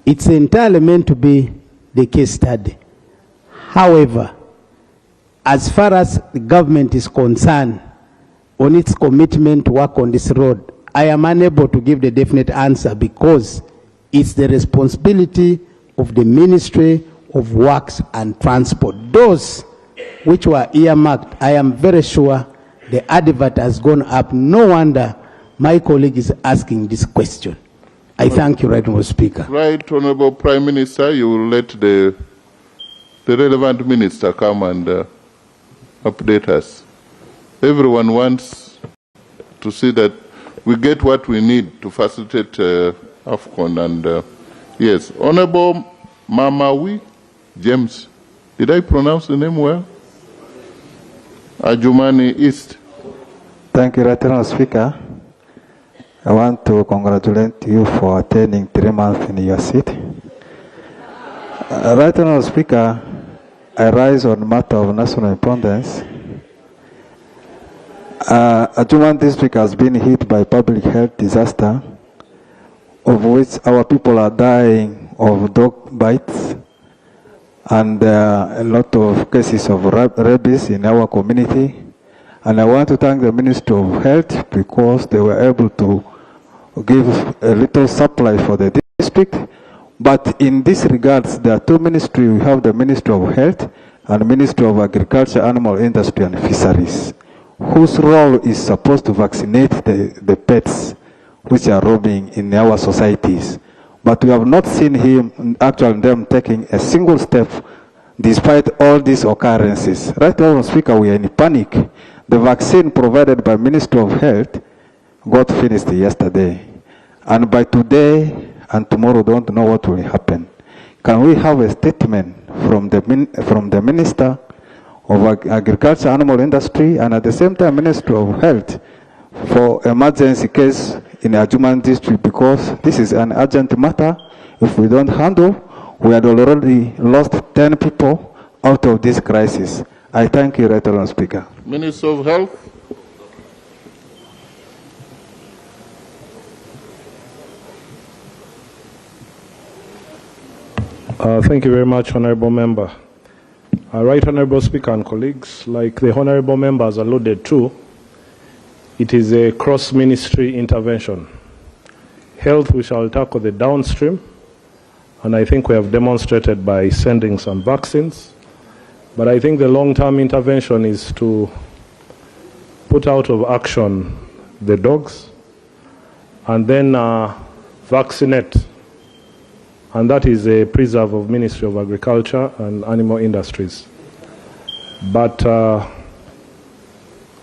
[SPEAKER 3] it's entirely meant to be the case study. However, as far as the government is concerned on its commitment to work on this road, I am unable to give the definite answer because it's the responsibility of the Ministry of Works and Transport. Those which were earmarked, I am very sure the advert has gone up. No wonder my colleague is asking this question. I thank you, Right Honourable Speaker.
[SPEAKER 6] Right Honourable Prime Minister, you will let the relevant minister come and update us. Everyone wants to see that we get what we need to facilitate AFCON. And yes, Honourable Mamawi James, did I pronounce the name well? Ajumani East.
[SPEAKER 21] Thank you, Right Honourable Speaker. I want to congratulate you for attending 3 months in your seat. Right Honourable Speaker, I rise on matter of national importance. Ajuman district has been hit by public health disaster of which our people are dying of dog bites, and a lot of cases of rabies in our community. And I want to thank the Ministry of Health because they were able to give a little supply for the district. But in this regards, there are two ministries. We have the Ministry of Health and the Ministry of Agriculture, Animal Industry and Fisheries, whose role is supposed to vaccinate the pets which are roaming in our societies. But we have not seen them taking a single step despite all these occurrences. Right now, Speaker, we are in panic. The vaccine provided by Ministry of Health got finished yesterday. And by today and tomorrow, don't know what will happen. Can we have a statement from the Minister of Agriculture, Animal Industry, and at the same time Ministry of Health for emergency case in Ajuman district, because this is an urgent matter. If we don't handle, we had already lost 10 people out of this crisis. I thank you, Right Honourable Speaker.
[SPEAKER 6] Minister of Health.
[SPEAKER 14] Thank you very much, Honourable Member. Right Honourable Speaker and colleagues, like the Honourable Members alluded to, it is a cross-ministry intervention. Health, we shall tackle the downstream, and I think we have demonstrated by sending some vaccines. But I think the long-term intervention is to put out of action the dogs and then vaccinate. And that is a preserve of Ministry of Agriculture and Animal Industries. But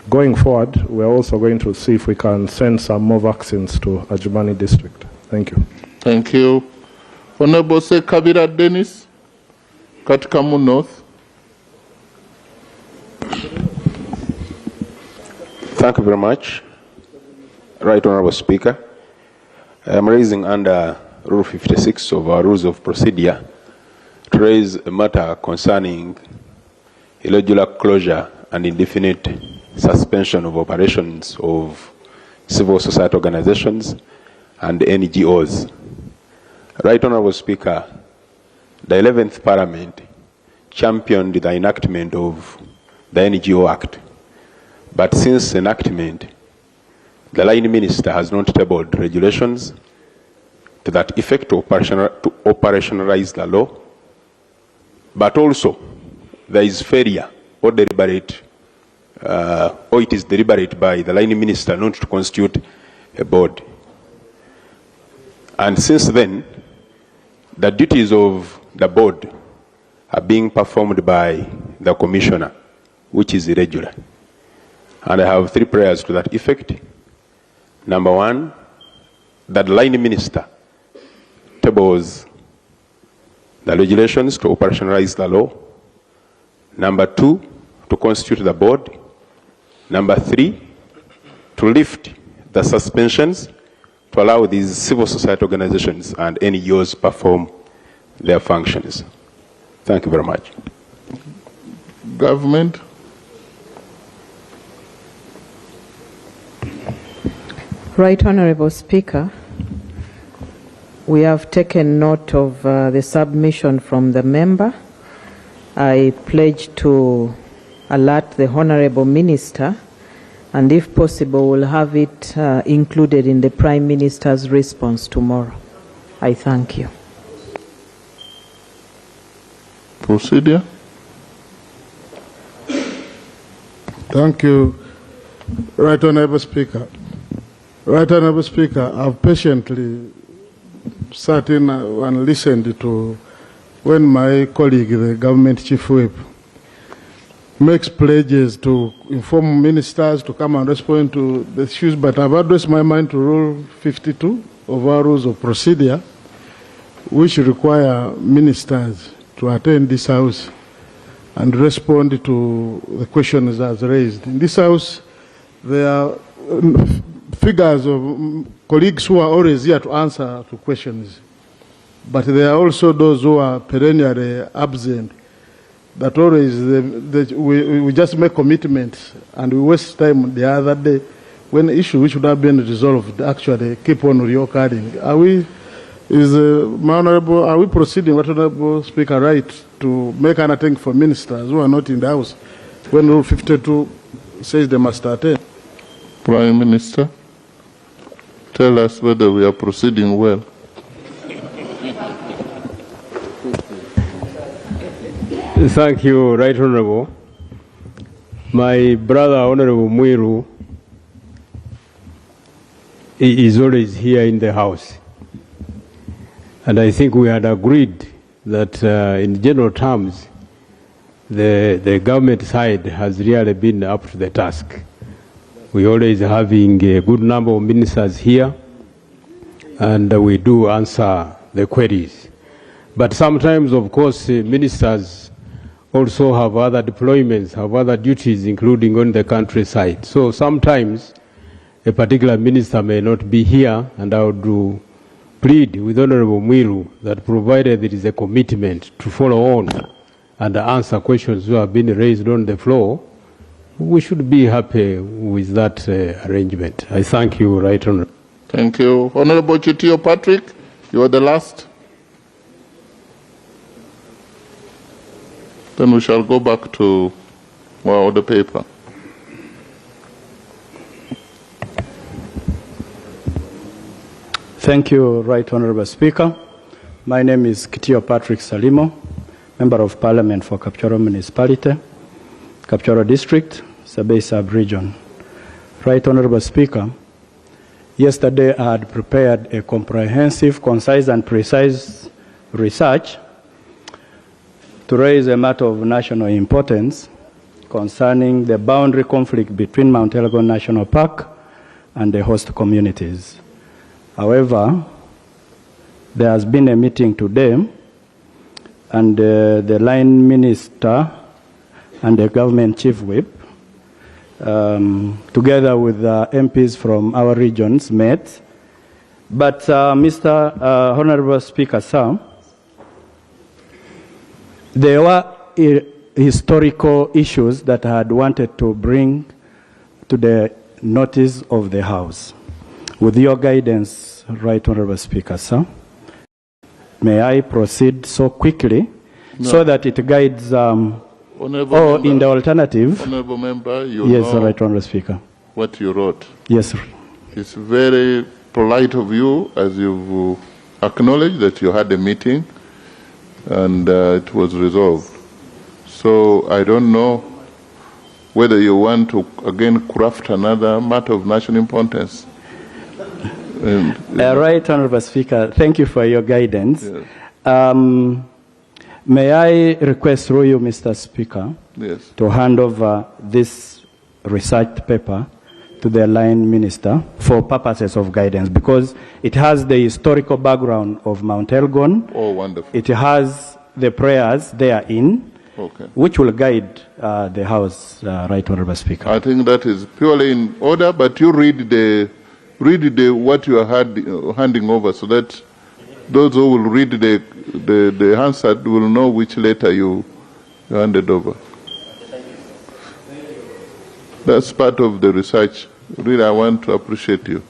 [SPEAKER 14] going forward, we're also going to see if we can send some more vaccines to Ajumani district. Thank you.
[SPEAKER 6] Thank you. Honorable Kabira Dennis, Katikamu North.
[SPEAKER 1] Thank you very much. Right Honorable Speaker, I am raising under Rule 56 of our Rules of Procedure to raise a matter concerning irregular closure and indefinite suspension of operations of civil society organizations and NGOs. Right Honorable Speaker, the 11th Parliament championed the enactment of the NGO Act. But since enactment, the line minister has not tabled regulations to that effect to operationalize the law, but also there is failure or deliberate, or it is deliberate by the line minister not to constitute a board. And since then, the duties of the board are being performed by the commissioner, which is irregular. And I have 3 prayers to that effect. Number 1, that the line minister tables the regulations to operationalize the law. Number 2, to constitute the board. Number 3, to lift the suspensions to allow these civil society organizations and NGOs perform their functions. Thank you very much.
[SPEAKER 6] Government.
[SPEAKER 9] Right Honourable Speaker, we have taken note of the submission from the member. I pledge to alert the Honourable Minister, and if possible, we'll have it included in the Prime Minister's response tomorrow. I thank you.
[SPEAKER 6] Procedure.
[SPEAKER 22] Thank you, Right Honourable Speaker. Right Honourable Speaker, I've patiently sat in and listened to when my colleague, the Government Chief Whip, makes pledges to inform ministers to come and respond to the issues, but I've addressed my mind to Rule 52 of our Rules of Procedure, which require ministers to attend this House and respond to the questions as raised. In this House, there are figures of colleagues who are always here to answer to questions, but there are also those who are perennially absent, that always we just make commitments and we waste time. The other day when issue which would have been resolved actually keep on reoccurring. Are we proceeding, Honorable Speaker, right to make anything for ministers who are not in the House when Rule 52 says they must attend?
[SPEAKER 6] Prime Minister, tell us whether we are proceeding well.
[SPEAKER 20] Thank you, Right Honorable. My brother, Honorable Mwiru, is always here in the House. And I think we had agreed that in general terms, the government side has really been up to the task. We always having a good number of ministers here, and we do answer the queries. But sometimes, of course, ministers also have other deployments, have other duties, including on the countryside. So sometimes a particular minister may not be here, and I would plead with Honorable Mwiru that provided there is a commitment to follow on and answer questions who have been raised on the floor, we should be happy with that arrangement. I thank you, Right Honorable.
[SPEAKER 6] Thank you. Honorable Chitio Patrick, you are the last. Then we shall go back to the paper.
[SPEAKER 2] Thank you, Right Honorable Speaker. My name is Kitio Patrick Salimo, Member of Parliament for Kapchoro Municipality, Kapchoro District, Sabei Sub-Region. Right Honorable Speaker, yesterday I had prepared a comprehensive, concise and precise research to raise a matter of national importance concerning the boundary conflict between Mount Elgon National Park and the host communities. However, there has been a meeting today, and the line minister and the government chief whip, together with MPs from our regions, met. But Mr. Honorable Speaker, sir, there were historical issues that I had wanted to bring to the notice of the House. With your guidance, Right Honorable Speaker, sir, may I proceed so quickly so that it guides, in the alternative.
[SPEAKER 6] Honorable Member, you
[SPEAKER 2] yes,
[SPEAKER 6] know
[SPEAKER 2] Right Honorable Speaker.
[SPEAKER 6] What you wrote.
[SPEAKER 2] Yes, sir.
[SPEAKER 6] It's very polite of you, as you've acknowledged that you had a meeting and it was resolved. So I don't know whether you want to again craft another matter of national importance.
[SPEAKER 2] Right Honorable Speaker, thank you for your guidance.
[SPEAKER 6] Yes.
[SPEAKER 2] May I request through you, Mr. Speaker,
[SPEAKER 6] Yes.
[SPEAKER 2] to hand over this research paper to the line minister for purposes of guidance, because it has the historical background of Mount Elgon.
[SPEAKER 6] Oh, wonderful.
[SPEAKER 2] It has the prayers therein,
[SPEAKER 6] Okay.
[SPEAKER 2] which will guide the House, Right Honorable Speaker.
[SPEAKER 6] I think that is purely in order, but you read what you are handing over, so that those who will read the answer will know which letter you handed over. That's part of the research. Really, I want to appreciate you.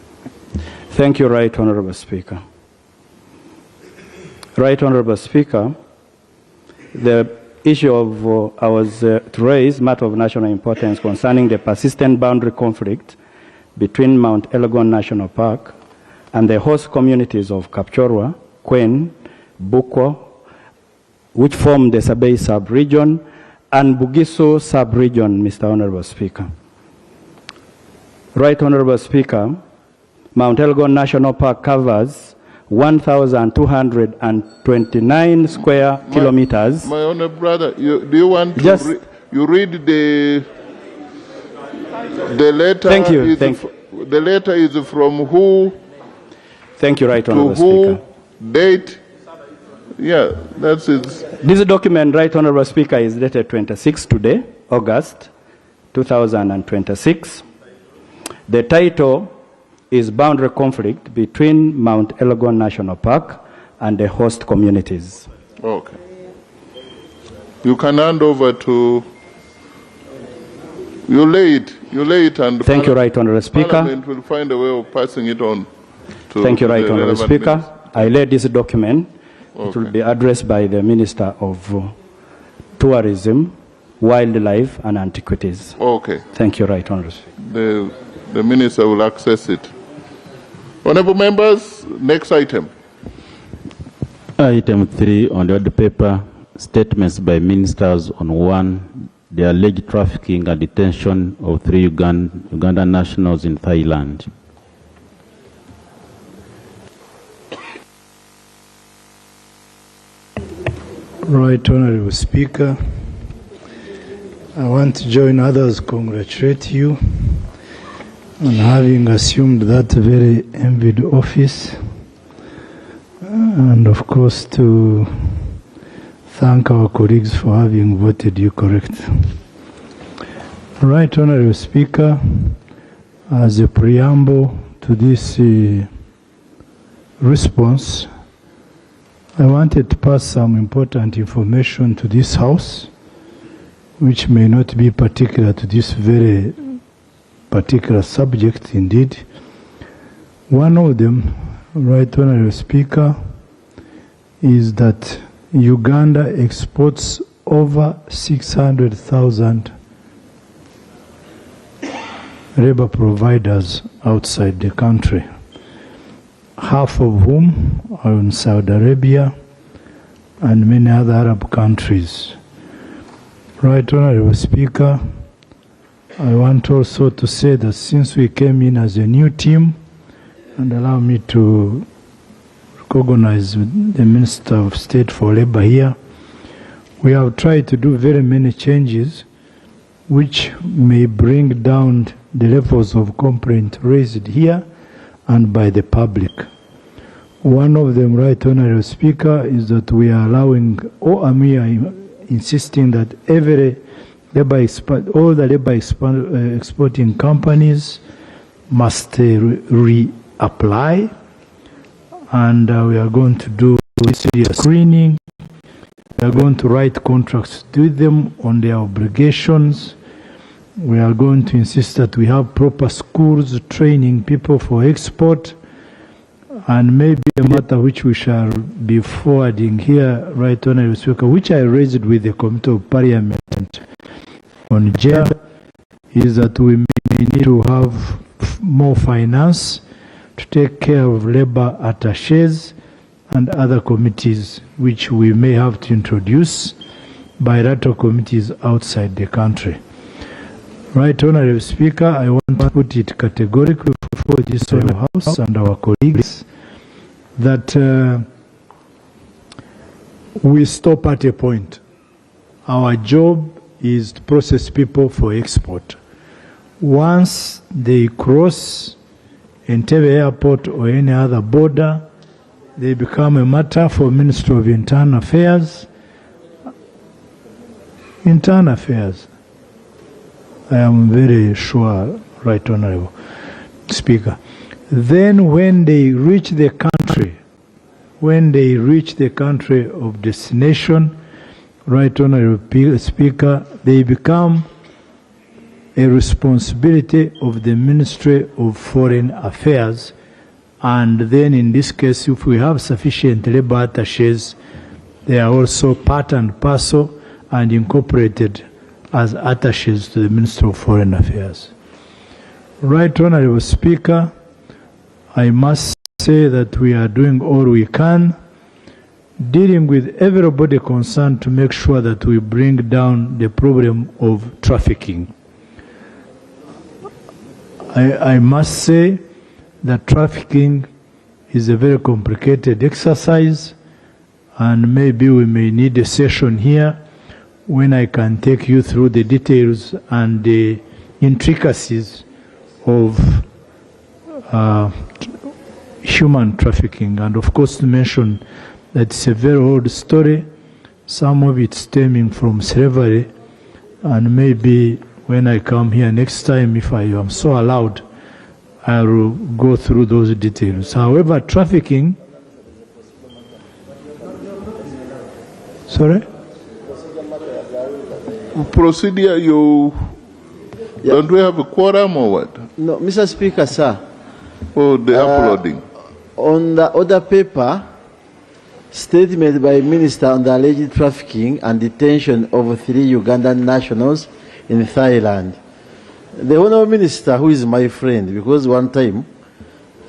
[SPEAKER 2] Thank you, Right Honorable Speaker. Right Honorable Speaker, the issue of I was to raise matter of national importance concerning the persistent boundary conflict between Mount Elgon National Park and the host communities of Kapchorwa, Kwen, Buko, which form the Sabei sub-region, and Bugisu sub-region, Mr. Honorable Speaker. Right Honorable Speaker, Mount Elgon National Park covers 1,229 square kilometers.
[SPEAKER 6] My honored brother, do you want to you read the letter?
[SPEAKER 2] Thank you.
[SPEAKER 6] The letter is from who?
[SPEAKER 2] Thank you, Right Honorable
[SPEAKER 6] to who,
[SPEAKER 2] Speaker.
[SPEAKER 6] Date? Yeah, that's it.
[SPEAKER 2] This document, Right Honorable Speaker, is dated 26 today, August 2026. The title is Boundary Conflict Between Mount Elgon National Park and the Host Communities.
[SPEAKER 6] Okay. You can hand over to You lay it, and
[SPEAKER 2] Thank you, Right Honourable Speaker.
[SPEAKER 6] Parliament will find a way of passing it on to
[SPEAKER 2] Thank you,
[SPEAKER 6] to
[SPEAKER 2] Right
[SPEAKER 6] the
[SPEAKER 2] Honourable
[SPEAKER 6] relevant
[SPEAKER 2] Speaker.
[SPEAKER 6] minister.
[SPEAKER 2] I laid this document. It will
[SPEAKER 6] Okay.
[SPEAKER 2] be addressed by the Minister of Tourism, Wildlife and Antiquities.
[SPEAKER 6] Okay.
[SPEAKER 2] Thank you, Right Honourable Speaker.
[SPEAKER 6] The minister will access it. Honourable members, next item.
[SPEAKER 4] Item 3 on the order paper, statements by ministers on 1, the alleged trafficking and detention of 3 Ugandan nationals in Thailand.
[SPEAKER 5] Right Honourable Speaker, I want to join others congratulate you on having assumed that very envied office, and of course to thank our colleagues for having voted you correct. Right Honourable Speaker, as a preamble to this response, I wanted to pass some important information to this House, which may not be particular to this very particular subject indeed. One of them, Right Honourable Speaker, is that Uganda exports over 600,000 labour providers outside the country, half of whom are in Saudi Arabia and many other Arab countries. Right Honourable Speaker, I want also to say that since we came in as a new team, and allow me to recognize the Minister of State for Labour here, we have tried to do very many changes which may bring down the levels of complaint raised here and by the public. One of them, Right Honourable Speaker, is that we are allowing, or we are insisting that all the labour exporting companies must reapply, and we are going to do serious screening. We are going to write contracts with them on their obligations. We are going to insist that we have proper schools training people for export, and maybe a matter which we shall be forwarding here, Right Honourable Speaker, which I raised with the Committee of Parliament on jail, is that we may need to have more finance to take care of labour attaches and other committees which we may have to introduce, bilateral committees outside the country. Right Honourable Speaker, I want to put it categorically before this House and our colleagues that we stop at a point. Our job is to process people for export. Once they cross Entebbe Airport or any other border, they become a matter for Ministry of Internal Affairs. Internal Affairs. I am very sure, Right Honourable Speaker. Then when they reach the country, of destination, Right Honourable Speaker, they become a responsibility of the Ministry of Foreign Affairs. And then in this case, if we have sufficient labour attaches, they are also part and parcel and incorporated as attaches to the Ministry of Foreign Affairs. Right Honourable Speaker, I must say that we are doing all we can, dealing with everybody concerned to make sure that we bring down the problem of trafficking. I must say that trafficking is a very complicated exercise, and maybe we may need a session here when I can take you through the details and the intricacies of human trafficking. And of course to mention that it's a very old story, some of it stemming from slavery, and maybe when I come here next time, if I am so allowed, I will go through those details. However, trafficking... Sorry?
[SPEAKER 6] Procedure, Don't we have a quorum or what?
[SPEAKER 8] No, Mr. Speaker, sir.
[SPEAKER 6] For the uploading.
[SPEAKER 8] On the other paper, statement by Minister on the alleged trafficking and detention of 3 Ugandan nationals in Thailand. The Honourable Minister, who is my friend, because one time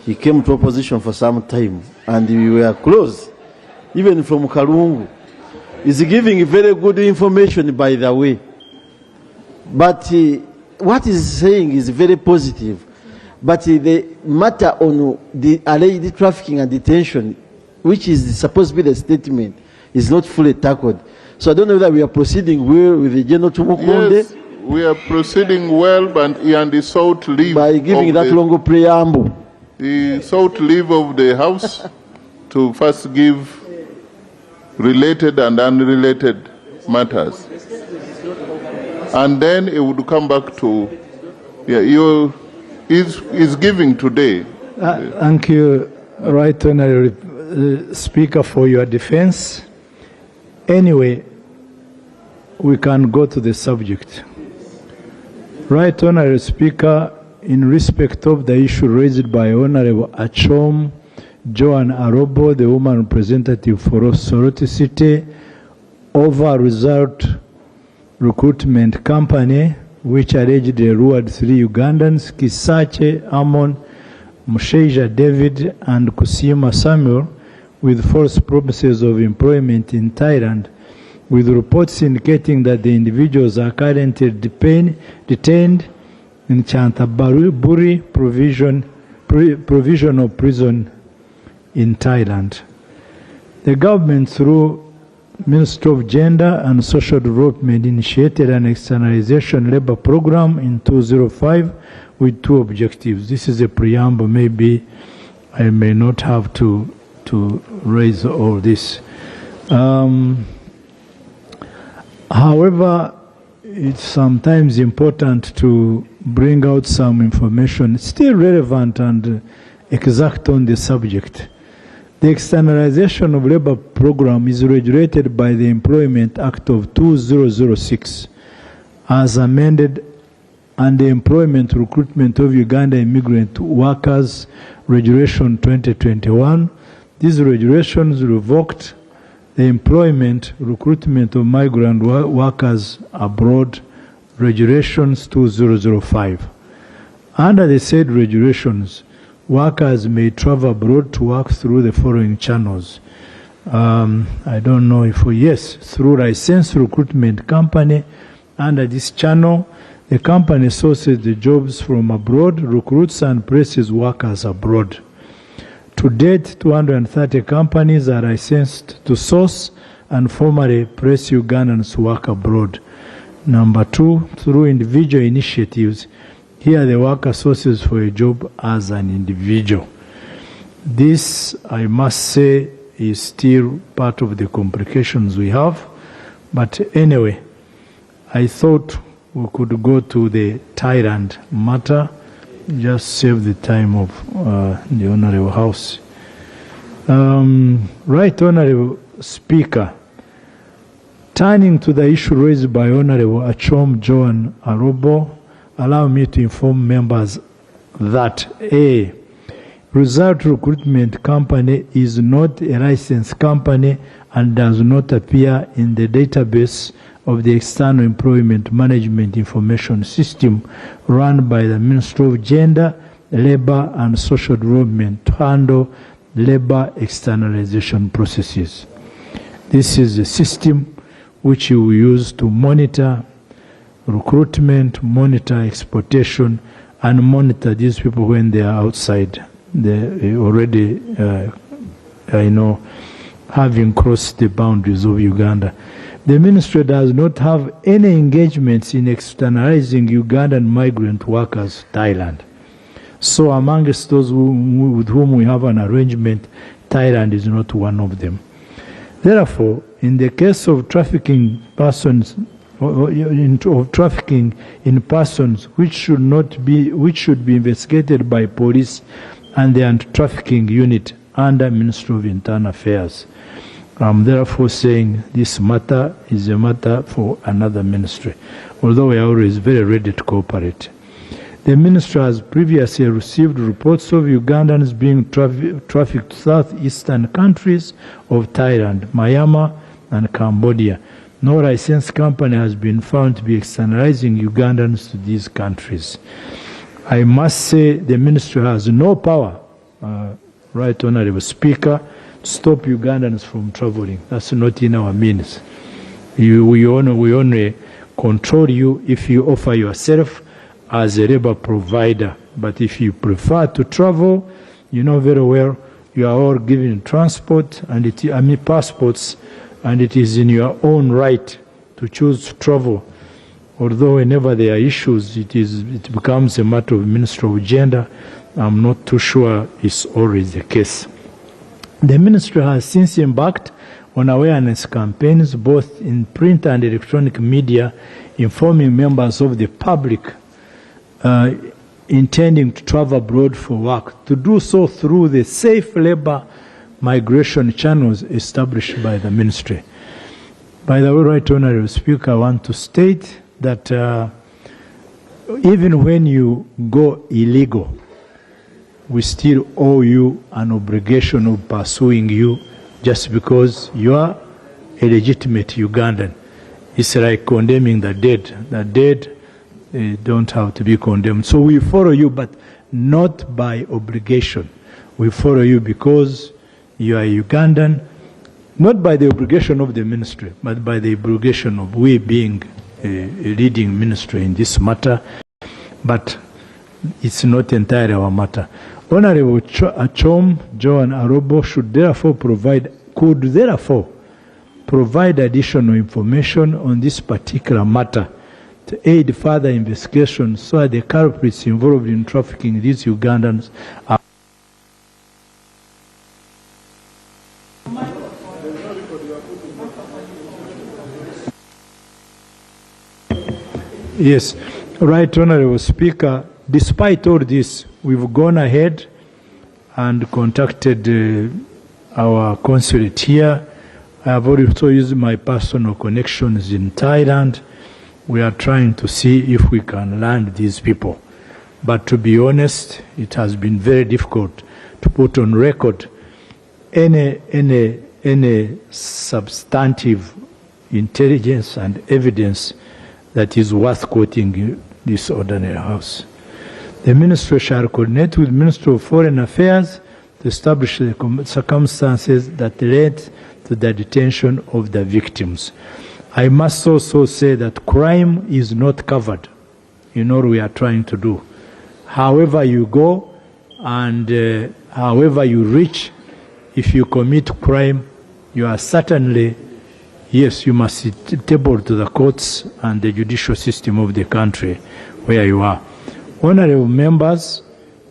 [SPEAKER 8] he came to opposition for some time and we were close, even from Kalungu, is giving very good information, by the way. But what he's saying is very positive. But the matter on the alleged trafficking and detention, which is supposed to be the statement, is not fully tackled. So I don't know whether we are proceeding well with the General Tumukunde.
[SPEAKER 6] Yes, we are proceeding well, and he sought leave.
[SPEAKER 8] By giving that long preamble.
[SPEAKER 6] He sought leave of the House to first give related and unrelated matters. And then it would come back to, is giving today.
[SPEAKER 5] Thank you, Right Honourable Speaker, for your defense. Anyway, we can go to the subject. Right Honourable Speaker, in respect of the issue raised by Honourable Achom Joan Arobo, the woman representative for Soroti City, over result recruitment company, which allegedly lured 3 Ugandans, Kisache Amon, Musheja David, and Kusima Samuel, with false promises of employment in Thailand, with reports indicating that the individuals are currently detained in Chantaburi provisional prison in Thailand. The government, through Ministry of Gender and Social Development, initiated an externalization labor program in 2005 with 2 objectives. This is a preamble. Maybe I may not have to raise all this. However, it's sometimes important to bring out some information still relevant and exact on the subject. The externalization of labor program is regulated by the Employment Act of 2006 as amended, and the Employment Recruitment of Uganda Immigrant Workers Regulation 2021. These regulations revoked the Employment Recruitment of Migrant Workers Abroad Regulations 2005. Under the said regulations, workers may travel abroad to work through the following channels. I don't know if yes, through licensed recruitment company. Under this channel, the company sources the jobs from abroad, recruits and places workers abroad. To date, 230 companies are licensed to source and formally place Ugandans to work abroad. Number 2, through individual initiatives. Here the worker sources for a job as an individual. This, I must say, is still part of the complications we have. But anyway, I thought we could go to the Thailand matter, just save the time of the Honourable House. Right Honourable Speaker, turning to the issue raised by Honourable Achom Joan Arobo, allow me to inform members that A, Result Recruitment Company is not a licensed company and does not appear in the database of the External Employment Management Information System run by the Ministry of Gender, Labour and Social Development to handle labour externalization processes. This is a system which you will use to monitor recruitment, monitor exportation, and monitor these people when they are outside. They already, having crossed the boundaries of Uganda. The ministry does not have any engagements in externalizing Ugandan migrant workers to Thailand. So amongst those with whom we have an arrangement, Thailand is not one of them. Therefore, in the case of trafficking persons, of trafficking in persons which should be investigated by police and the anti-trafficking unit under Ministry of Internal Affairs. I'm therefore saying this matter is a matter for another ministry, although we are always very ready to cooperate. The ministry has previously received reports of Ugandans being trafficked to southeastern countries of Thailand, Myanmar, and Cambodia. No licensed company has been found to be externalizing Ugandans to these countries. I must say the ministry has no power, Right Honourable Speaker, to stop Ugandans from travelling. That's not in our means. We only control you if you offer yourself as a labour provider. But if you prefer to travel, you know very well you are all given transport and passports, and it is in your own right to choose to travel. Although whenever there are issues, it becomes a matter of Ministry of Gender. I'm not too sure it's always the case. The ministry has since embarked on awareness campaigns both in print and electronic media, informing members of the public intending to travel abroad for work to do so through the safe labour migration channels established by the ministry. By the way, Right Honourable Speaker, I want to state that even when you go illegal, we still owe you an obligation of pursuing you just because you are a legitimate Ugandan. It's like condemning the dead. The dead don't have to be condemned. So we follow you, but not by obligation. We follow you because you are Ugandan, not by the obligation of the ministry, but by the obligation of we being a leading ministry in this matter. But it's not entirely our matter. Honourable Achom, Joan Arobo could therefore provide additional information on this particular matter to aid further investigation so that the culprits involved in trafficking these Ugandans are Yes, Right Honourable Speaker, despite all this, we've gone ahead and contacted our consulate here. I have also used my personal connections in Thailand. We are trying to see if we can land these people. But to be honest, it has been very difficult to put on record any substantive intelligence and evidence that is worth quoting this ordinary House. The Ministry shall coordinate with the Ministry of Foreign Affairs to establish the circumstances that led to the detention of the victims. I must also say that crime is not covered in all we are trying to do. However you go and however you reach, if you commit crime, you are certainly, yes, you must be table to the courts and the judicial system of the country where you are. Honourable members,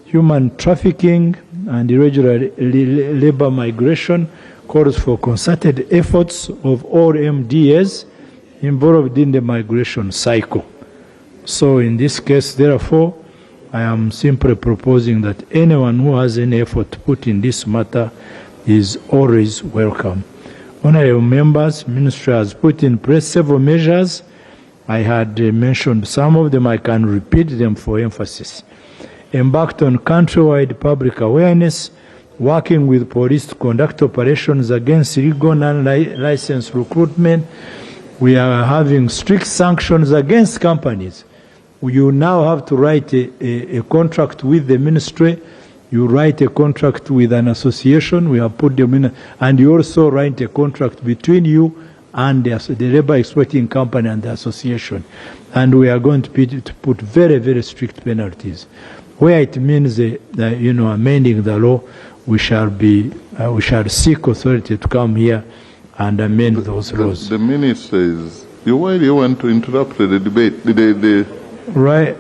[SPEAKER 5] human trafficking and irregular labour migration calls for concerted efforts of all MDAs involved in the migration cycle. So in this case, therefore, I am simply proposing that anyone who has any effort to put in this matter is always welcome. Honourable members, Ministry has put in place several measures. I had mentioned some of them. I can repeat them for emphasis. Embarked on countrywide public awareness, working with police to conduct operations against illegal non-licensed recruitment. We are having strict sanctions against companies. You now have to write a contract with the ministry. You write a contract with an association. We have put them in, and you also write a contract between you and the labor exploiting company and the association. And we are going to put very, very strict penalties. Where it means amending the law, we shall seek authority to come here and amend those laws.
[SPEAKER 6] The minister is. Why do you want to interrupt the debate?
[SPEAKER 5] Right.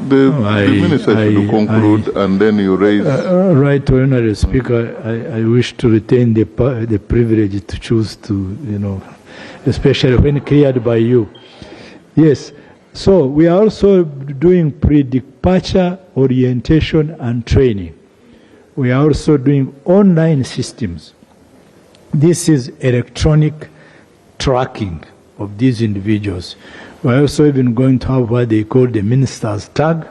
[SPEAKER 6] The minister should conclude and then you raise.
[SPEAKER 5] Right, Honourable Speaker, I wish to retain the privilege to choose to, especially when cleared by you. Yes. So we are also doing pre-departure orientation and training. We are also doing online systems. This is electronic tracking of these individuals. We're also even going to have what they call the minister's tag,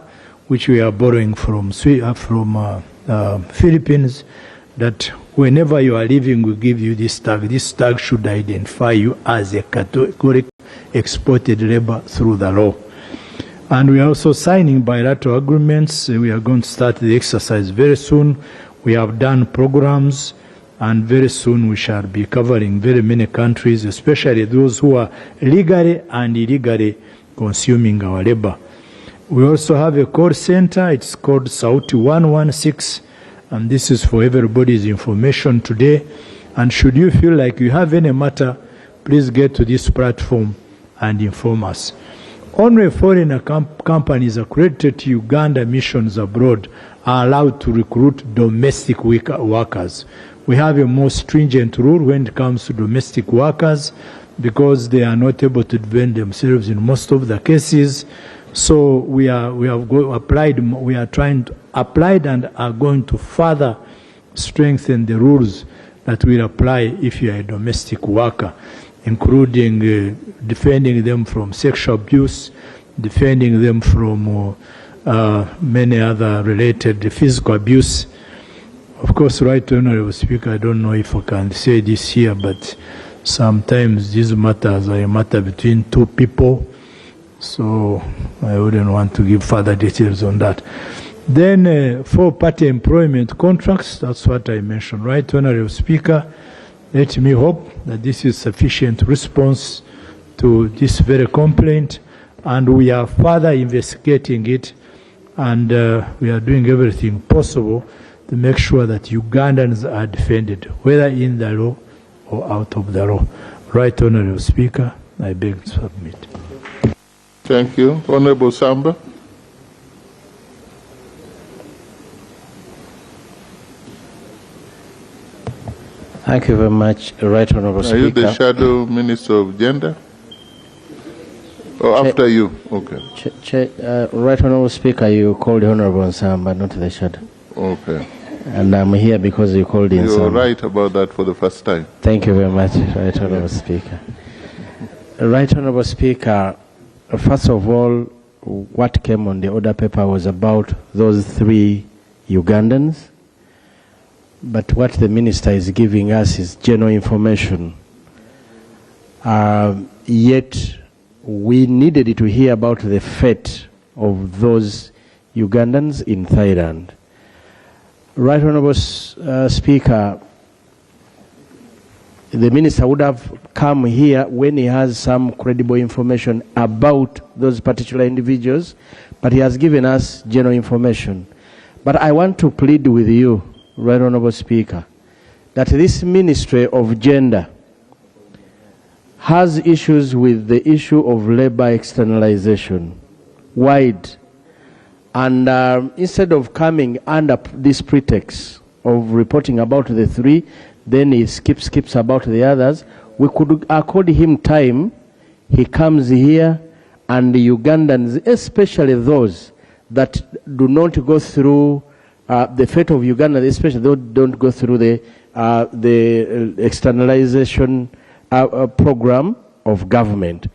[SPEAKER 5] which we are borrowing from Philippines, that whenever you are leaving, we give you this tag. This tag should identify you as a category exported labor through the law. And we are also signing bilateral agreements. We are going to start the exercise very soon. We have done programs, and very soon we shall be covering very many countries, especially those who are legally and illegally consuming our labor. We also have a call center. It's called Sauti 116, and this is for everybody's information today. And should you feel like you have any matter, please get to this platform and inform us. Only foreign companies accredited to Uganda missions abroad are allowed to recruit domestic workers. We have a more stringent rule when it comes to domestic workers because they are not able to defend themselves in most of the cases. So we are trying to apply and are going to further strengthen the rules that will apply if you are a domestic worker, including defending them from sexual abuse, defending them from many other related physical abuse. Of course, Right Honorable Speaker, I don't know if I can say this here, but sometimes these matters are a matter between two people, so I wouldn't want to give further details on that. Then four-party employment contracts, that's what I mentioned. Right Honorable Speaker, let me hope that this is sufficient response to this very complaint, and we are further investigating it, and we are doing everything possible to make sure that Ugandans are defended, whether in the law or out of the law. Right Honorable Speaker, I beg to submit.
[SPEAKER 6] Thank you. Honorable Samba.
[SPEAKER 10] Thank you very much, Right Honorable Speaker.
[SPEAKER 6] Are you the Shadow Minister of Gender? Or after you? Okay.
[SPEAKER 10] Right Honorable Speaker, you called Honorable Nsamba, not the Shadow.
[SPEAKER 6] Okay.
[SPEAKER 10] And I'm here because you called in
[SPEAKER 6] You're
[SPEAKER 10] Nsamba.
[SPEAKER 6] right about that for the first time.
[SPEAKER 10] Thank you very much, Right Honorable Speaker. Right Honorable Speaker, first of all, what came on the order paper was about those 3 Ugandans. But what the minister is giving us is general information. Yet, we needed to hear about the fate of those Ugandans in Thailand. Right Honorable Speaker, the minister would have come here when he has some credible information about those particular individuals, but he has given us general information. But I want to plead with you, Right Honorable Speaker, that this Ministry of Gender has issues with the issue of labor externalization wide. And instead of coming under this pretext of reporting about the 3, then he skips about the others, we could accord him time. He comes here, and the Ugandans, especially those that do not go through the fate of Uganda, especially those don't go through the externalization program of government.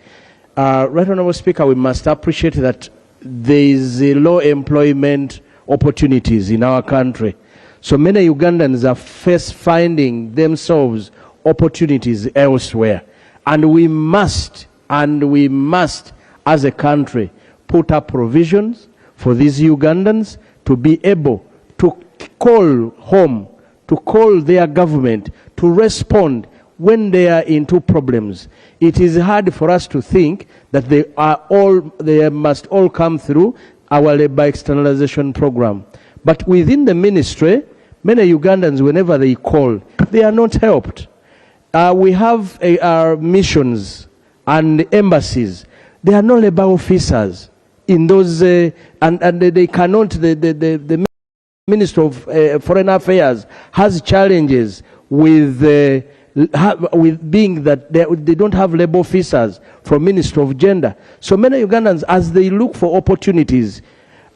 [SPEAKER 10] Right Honorable Speaker, we must appreciate that there is a low employment opportunities in our country. So many Ugandans are finding themselves opportunities elsewhere. And we must, as a country, put up provisions for these Ugandans to be able to call home, to call their government, to respond when they are into problems. It is hard for us to think that they must all come through our labor externalization program. But within the ministry, many Ugandans, whenever they call, they are not helped. We have our missions and embassies. There are no labor officers in those, and they cannot, the Minister of Foreign Affairs has challenges with being that they don't have labor officers from Ministry of Gender. So many Ugandans, as they look for opportunities,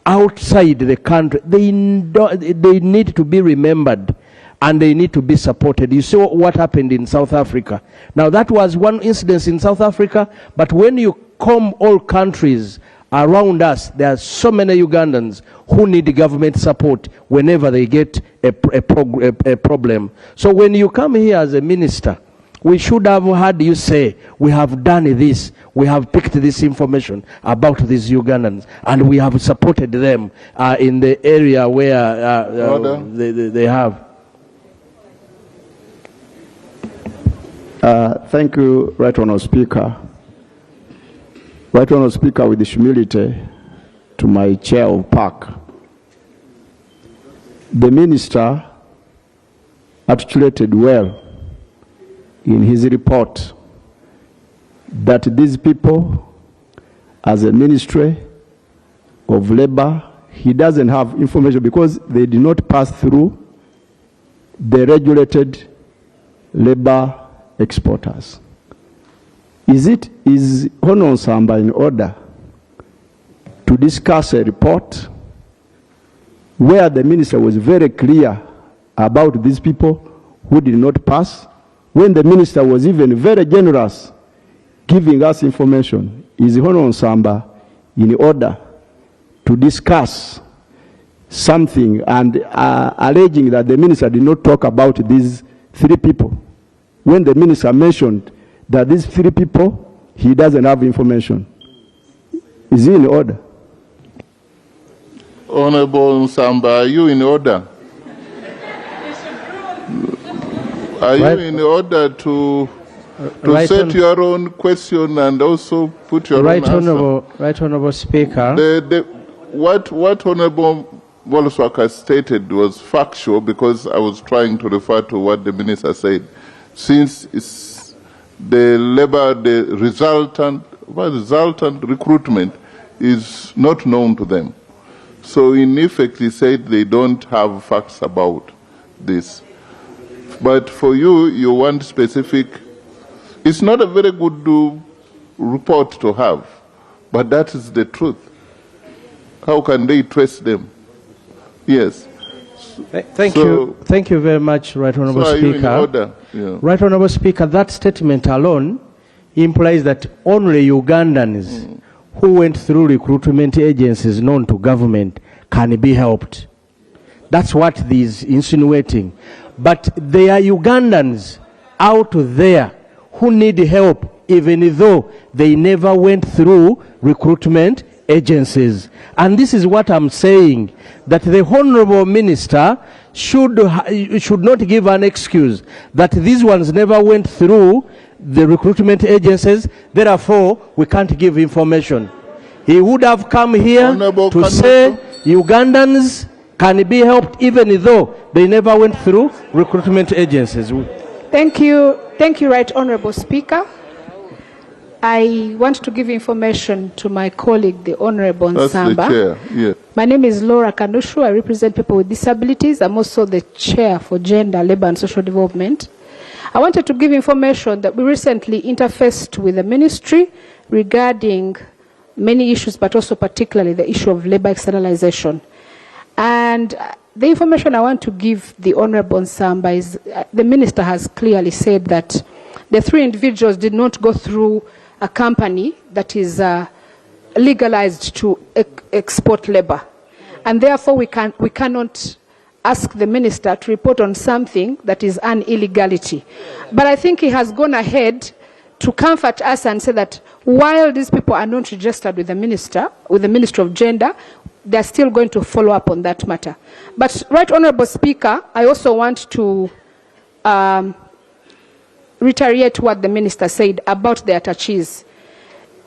[SPEAKER 10] outside the country, they need to be remembered and they need to be supported. You saw what happened in South Africa. Now that was one incident in South Africa, but when you comb all countries around us, there are so many Ugandans who need government support whenever they get a problem. So when you come here as a minister, we should have heard you say, we have done this, we have picked this information about these Ugandans, and we have supported them in the area where they have.
[SPEAKER 11] Thank you, Right Honourable Speaker. Right Honourable Speaker, with humility to my chair of PAC, the minister articulated well in his report that these people, as a ministry of labor, he doesn't have information because they did not pass through the regulated labor exporters. Is Honourable Samba in order to discuss a report where the minister was very clear about these people who did not pass, when the minister was even very generous giving us information? Is Honourable Samba in order to discuss something and alleging that the minister did not talk about these 3 people, when the minister mentioned that these 3 people, he doesn't have information? Is he in order?
[SPEAKER 6] Honorable Samba, are you in order? Are you in order to set your own question and also put your own answer?
[SPEAKER 10] Right Honourable Speaker.
[SPEAKER 6] What Honourable Volkswagen stated was factual, because I was trying to refer to what the minister said. Since it's the resultant recruitment is not known to them. So in effect, he said they don't have facts about this. But for you, you want specific. It's not a very good report to have, but that is the truth. How can they trace them? Yes.
[SPEAKER 10] Thank you very much, Right Honourable Speaker.
[SPEAKER 6] You in order? Yeah.
[SPEAKER 10] Right Honourable Speaker, that statement alone implies that only Ugandans who went through recruitment agencies known to government can be helped. That's what this is insinuating. But there are Ugandans out there who need help, even though they never went through recruitment agencies. And this is what I'm saying, that the Honourable Minister should not give an excuse that these ones never went through the recruitment agencies, therefore we can't give information. He would have come here to say Ugandans can be helped even though they never went through recruitment agencies.
[SPEAKER 12] Thank you, Right Honourable Speaker. I want to give information to my colleague, the Honourable Nsamba.
[SPEAKER 6] That's the chair. Yeah.
[SPEAKER 12] My name is Laura Kanushu. I represent people with disabilities. I'm also the chair for Gender, Labour and Social Development. I wanted to give information that we recently interfaced with the ministry regarding many issues, but also particularly the issue of labour externalization. And the information I want to give the Honourable Nsamba is the minister has clearly said that the 3 individuals did not go through a company that is legalized to export labor. And therefore we cannot ask the minister to report on something that is an illegality. But I think he has gone ahead to comfort us and say that while these people are not registered with the Ministry of Gender, they're still going to follow up on that matter. But, Right Honourable Speaker, I also want to reiterate what the minister said about the attaches.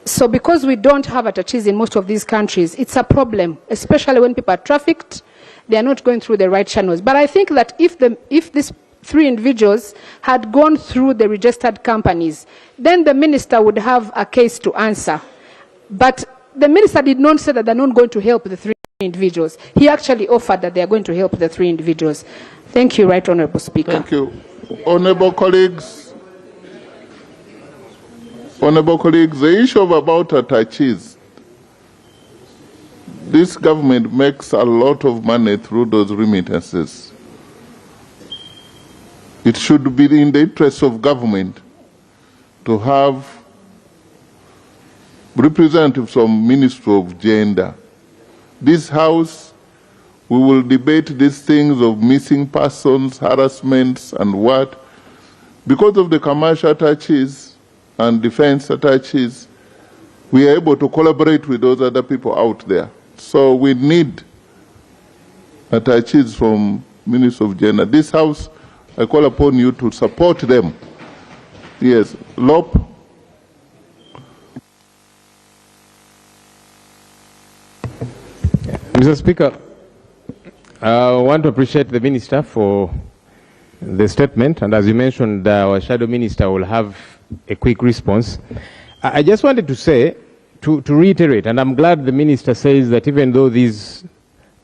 [SPEAKER 12] So because we don't have attaches in most of these countries, it's a problem, especially when people are trafficked, they are not going through the right channels. But I think that if these 3 individuals had gone through the registered companies, then the minister would have a case to answer. But the minister did not say that they're not going to help the 3 individuals. He actually offered that they are going to help the 3 individuals. Thank you, Right Honourable Speaker.
[SPEAKER 6] Thank you. Honourable colleagues, the issue of about attaches, this government makes a lot of money through those remittances. It should be in the interest of government to have representatives from Ministry of Gender. This House, we will debate these things of missing persons, harassments, and what. Because of the commercial attaches and defense attaches, we are able to collaborate with those other people out there. So we need attaches from Ministry of Gender. This House, I call upon you to support them. Yes, Lop.
[SPEAKER 13] Mr. Speaker, I want to appreciate the Minister for the statement, and as you mentioned, our Shadow Minister will have a quick response. I just wanted to say, to reiterate, and I'm glad the Minister says that even though these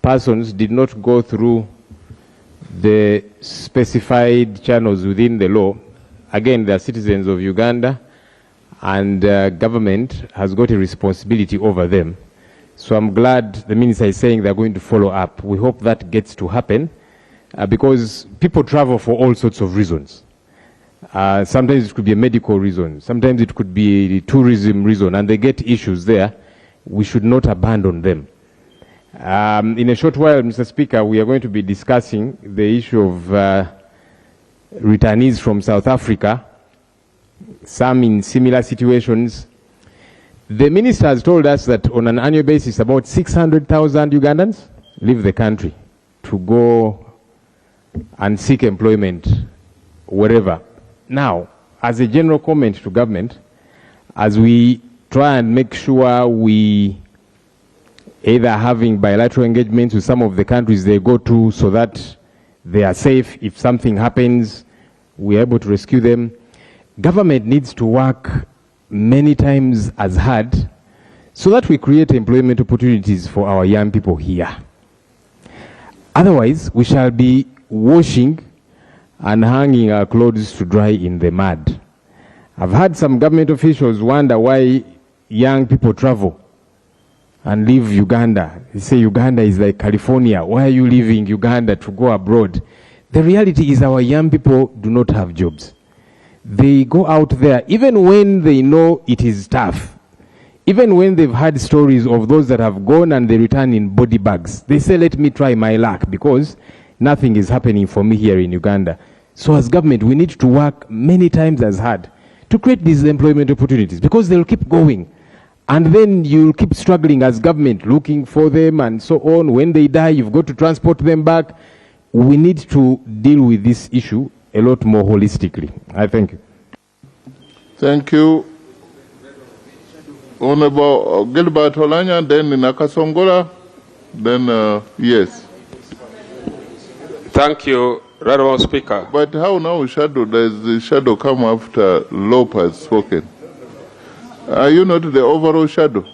[SPEAKER 13] persons did not go through the specified channels within the law, again, they are citizens of Uganda, and government has got a responsibility over them. So I'm glad the Minister is saying they're going to follow up. We hope that gets to happen because people travel for all sorts of reasons. Sometimes it could be a medical reason. Sometimes it could be a tourism reason, and they get issues there. We should not abandon them. In a short while, Mr. Speaker, we are going to be discussing the issue of returnees from South Africa, some in similar situations. The Minister has told us that on an annual basis, about 600,000 Ugandans leave the country to go and seek employment wherever. Now, as a general comment to government, as we try and make sure we either having bilateral engagements with some of the countries they go to so that they are safe, if something happens, we are able to rescue them. Government needs to work many times as hard so that we create employment opportunities for our young people here. Otherwise, we shall be washing and hanging our clothes to dry in the mud. I've had some government officials wonder why young people travel and leave Uganda. They say Uganda is like California. Why are you leaving Uganda to go abroad? The reality is our young people do not have jobs. They go out there, even when they know it is tough, even when they've had stories of those that have gone and they return in body bags. They say, let me try my luck because nothing is happening for me here in Uganda. So as government, we need to work many times as hard to create these employment opportunities because they'll keep going. And then you'll keep struggling as government, looking for them and so on. When they die, you've got to transport them back. We need to deal with this issue a lot more holistically. I thank you.
[SPEAKER 6] Thank you. Honorable Gilbert Olanya, then Nakasongola, then yes.
[SPEAKER 15] Thank you, Honorable Speaker.
[SPEAKER 6] But how now shadow, does the shadow come after Lope has spoken? Are you not the overall shadow?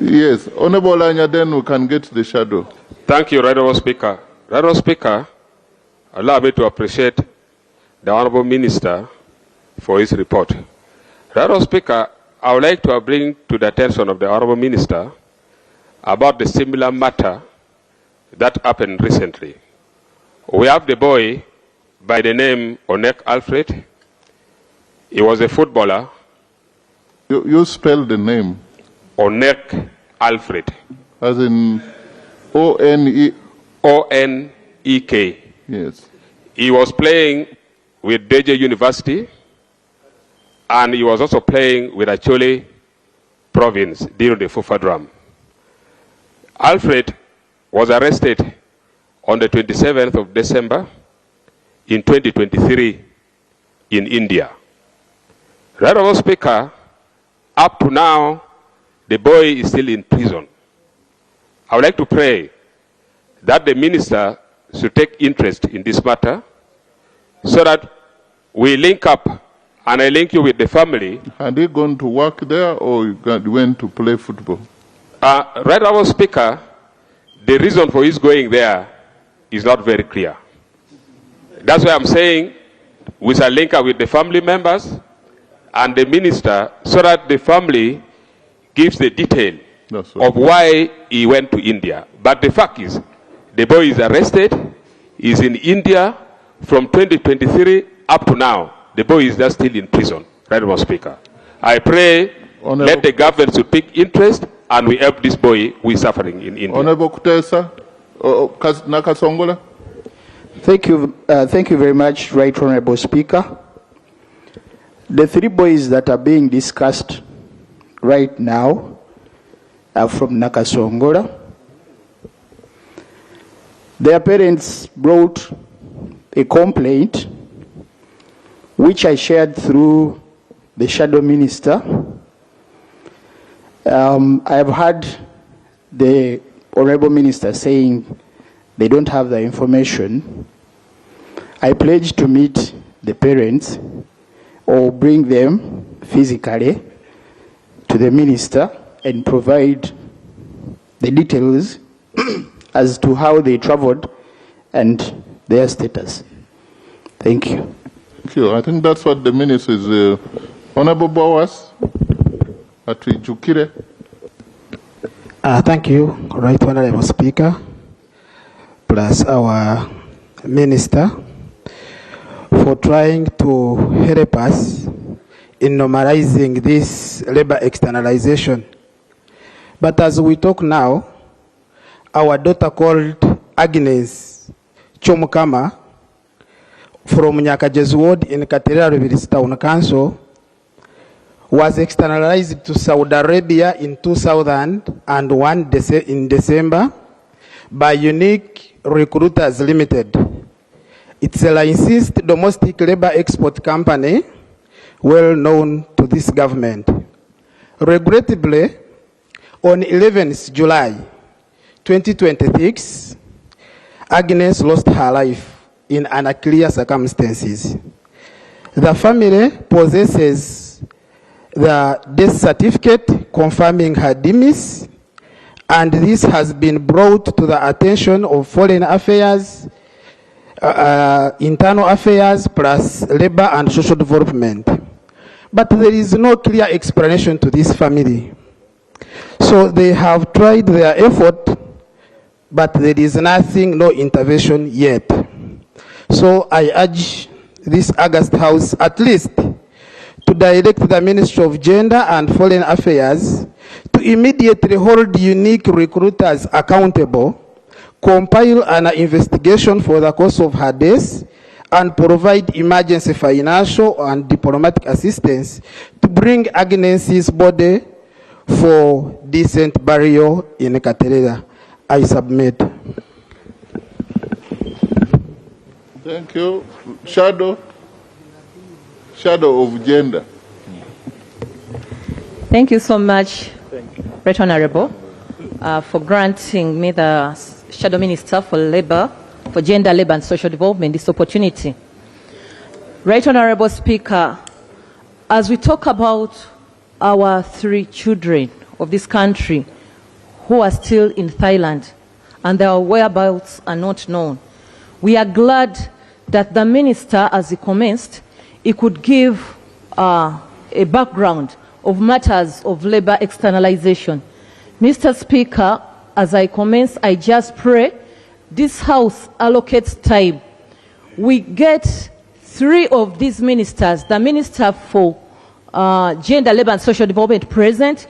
[SPEAKER 6] Yes, Honorable Olanya, then we can get the shadow.
[SPEAKER 15] Thank you, Honorable Speaker. Honorable Speaker, allow me to appreciate the Honorable Minister for his report. Honorable Speaker, I would like to bring to the attention of the Honorable Minister about the similar matter that happened recently. We have the boy by the name Onek Alfred. He was a footballer.
[SPEAKER 6] You spell the name?
[SPEAKER 15] Onek Alfred.
[SPEAKER 6] As in O-N-E?
[SPEAKER 15] O-N-E-K.
[SPEAKER 6] Yes.
[SPEAKER 15] He was playing with Deje University, and he was also playing with Acholi province during the FUFA drum. Alfred was arrested on the 27th of December in 2023 in India. Honorable Speaker, up to now, the boy is still in prison. I would like to pray that the minister should take interest in this matter so that we link up, and I link you with the family.
[SPEAKER 6] Had he gone to work there or went to play football?
[SPEAKER 15] Right, Honorable Speaker, the reason for his going there is not very clear. That's why I'm saying we shall link up with the family members and the minister so that the family gives the detail of why he went to India. But the fact is, the boy is arrested, he's in India from 2023 up to now. The boy is just still in prison, Right Honourable Speaker. I pray let the government to take interest and we help this boy who is suffering in India.
[SPEAKER 6] Honourable Kutesa, Nakasongola.
[SPEAKER 16] Thank you very much, Right Honourable Speaker. The three boys that are being discussed right now are from Nakasongola. Their parents brought a complaint which I shared through the shadow minister. I have heard the honorable minister saying they don't have the information. I pledge to meet the parents or bring them physically to the minister and provide the details as to how they traveled and their status. Thank you.
[SPEAKER 6] Thank you. I think that's what the minister is. Honorable Bowas, Atwijukire.
[SPEAKER 17] Thank you, Right Honorable Speaker, plus our minister, for trying to help us in normalizing this labor externalization. But as we talk now, our daughter called Agnes Chomukama from Nyakajezu Ward in Katerera Rivers Town Council was externalized to Saudi Arabia in 2001 in December by Unique Recruiters Limited. It's a licensed domestic labor export company well known to this government. Regrettably, on 11th July 2026, Agnes lost her life in unclear circumstances. The family possesses the death certificate confirming her demise, and this has been brought to the attention of Foreign Affairs, Internal Affairs, plus Labor and Social Development. But there is no clear explanation to this family. So they have tried their effort, but there is nothing, no intervention yet. So I urge this August House at least to direct the Ministry of Gender and Foreign Affairs to immediately hold Unique Recruiters accountable, compile an investigation for the cause of her death, and provide emergency financial and diplomatic assistance to bring Agnes's body for decent burial in Katerera. I submit.
[SPEAKER 6] Thank you. Shadow of Gender.
[SPEAKER 23] Thank you so much, Right Honorable, for granting me, the Shadow Minister for Labor, for Gender, Labor and Social Development, this opportunity. Right Honorable Speaker, as we talk about our three children of this country who are still in Thailand and their whereabouts are not known, we are glad that the minister, as he commenced, he could give a background of matters of labor externalization. Mr. Speaker, as I commence, I just pray this House allocates time. We get three of these ministers, the Minister for Gender, Labor and Social Development present.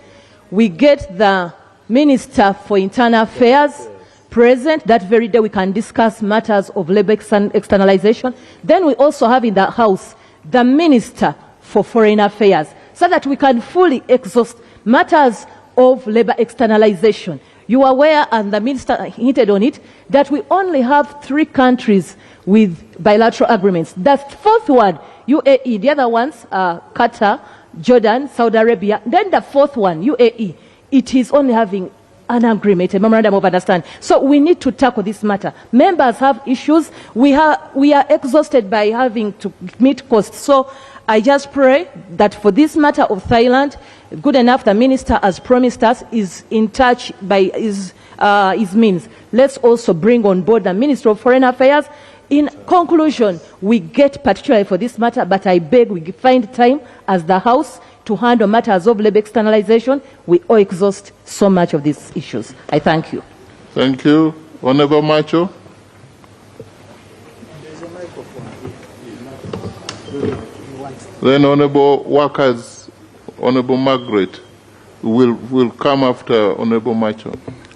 [SPEAKER 23] We get the Minister for Internal Affairs present. That very day we can discuss matters of labor externalization. Then we also have in the House the Minister for Foreign Affairs, so that we can fully exhaust matters of labor externalization. You are aware, and the Minister hinted on it, that we only have 3 countries with bilateral agreements. The fourth one, UAE, the other ones are Qatar, Jordan, Saudi Arabia. Then the fourth one, UAE, it is only having an agreement, a memorandum of understanding. So we need to tackle this matter. Members have issues. We are exhausted by having to meet costs. So I just pray that for this matter of Thailand, good enough, the minister has promised us, is in touch by his means. Let's also bring on board the Minister of Foreign Affairs. In conclusion, we get particularly for this matter, but I beg we find time as the House to handle matters of labor externalization, we all exhaust so much of these issues. I thank you.
[SPEAKER 6] Thank you. Honorable Macho. Then Honorable Workers, Honorable Margaret will come after Honorable Macho.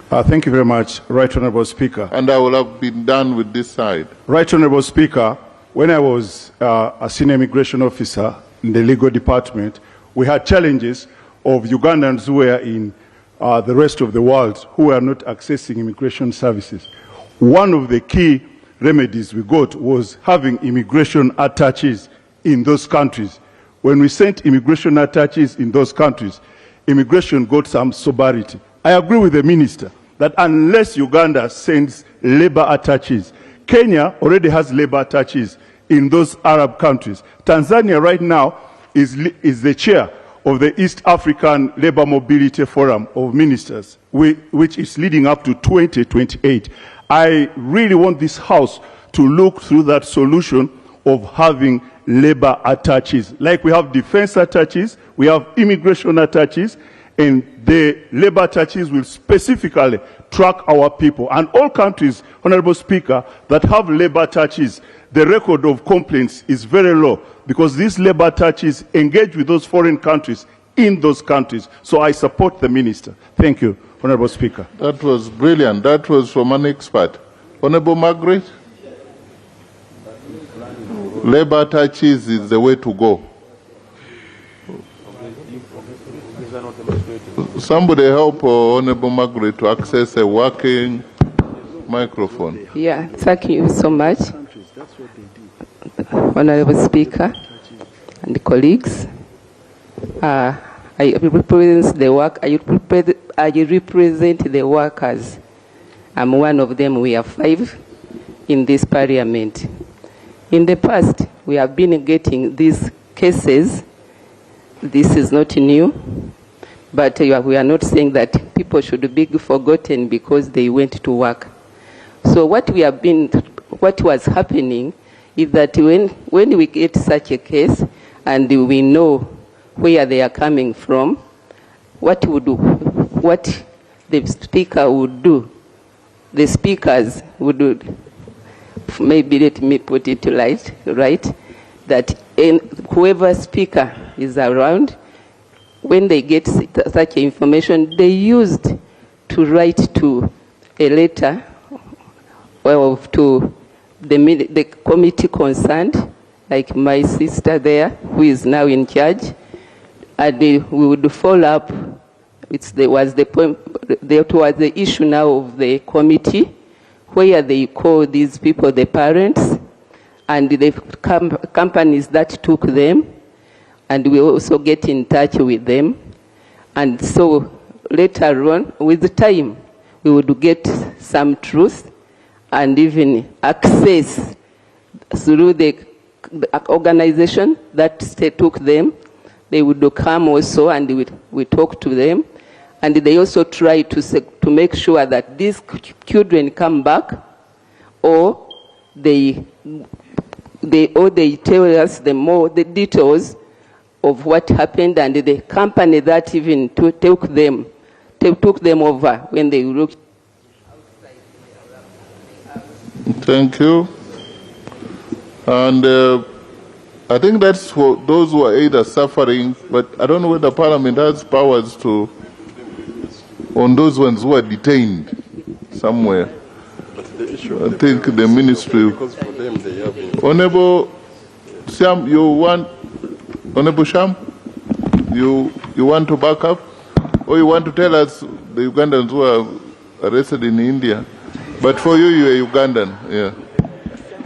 [SPEAKER 22] Thank you very much, Right Honorable Speaker.
[SPEAKER 6] And I will have been done with this side.
[SPEAKER 22] Right Honorable Speaker, when I was a senior immigration officer in the legal department, we had challenges of Ugandans who were in the rest of the world who were not accessing immigration services. One of the key remedies we got was having immigration attaches in those countries. When we sent immigration attaches in those countries, immigration got some sobriety. I agree with the minister that unless Uganda sends labor attaches, Kenya already has labor attaches in those Arab countries. Tanzania right now is the chair of the East African Labor Mobility Forum of Ministers, which is leading up to 2028. I really want this House to look through that solution of having labor attaches. Like we have defense attaches, we have immigration attaches, and the labor attaches will specifically track our people. And all countries, Honorable Speaker, that have labor attaches, the record of complaints is very low because these labor attaches engage with those foreign countries in those countries. So I support the minister. Thank you, Honorable Speaker.
[SPEAKER 6] That was brilliant. That was from an expert. Honorable Margaret? Labor attaches is the way to go. Somebody help Honorable Margaret to access a working microphone.
[SPEAKER 7] Yeah, thank you so much, Honorable Speaker and colleagues. I represent the work. I represent the workers. I'm one of them. We are 5 in this parliament. In the past, we have been getting these cases. This is not new, but we are not saying that people should be forgotten because they went to work. So what was happening is that when we get such a case and we know where they are coming from, what the speaker would do, the speakers would do, maybe let me put it right, that whoever speaker is around, when they get such information, they used to write to a letter to the committee concerned, like my sister there, who is now in charge, and we would follow up. There was the issue now of the committee, where they call these people the parents, and the companies that took them, and we also get in touch with them. And so later on, with time, we would get some truth and even access through the organization that took them. They would come also and we talk to them. And they also try to make sure that these children come back, or they tell us the details of what happened, and the company that even took them over when they looked.
[SPEAKER 6] Thank you. And I think that's for those who are either suffering, but I don't know whether Parliament has powers to, on those ones who are detained somewhere. I think the ministry. Honorable Sham, you want, Honorable Sham, you want to back up? Or you want to tell us the Ugandans who are arrested in India? But for you, you're Ugandan, yeah.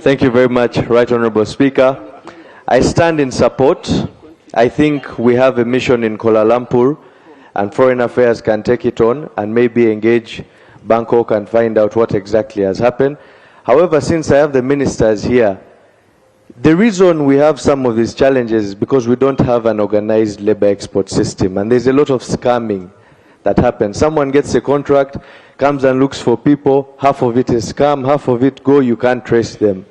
[SPEAKER 18] Thank you very much, Right Honorable Speaker. I stand in support. I think we have a mission in Kuala Lumpur, and Foreign Affairs can take it on and maybe engage Bangkok and find out what exactly has happened. However, since I have the ministers here, the reason we have some of these challenges is because we don't have an organized labor export system, and there's a lot of scamming that happens. Someone gets a contract, comes and looks for people, half of it is scam, half of it go, you can't trace them.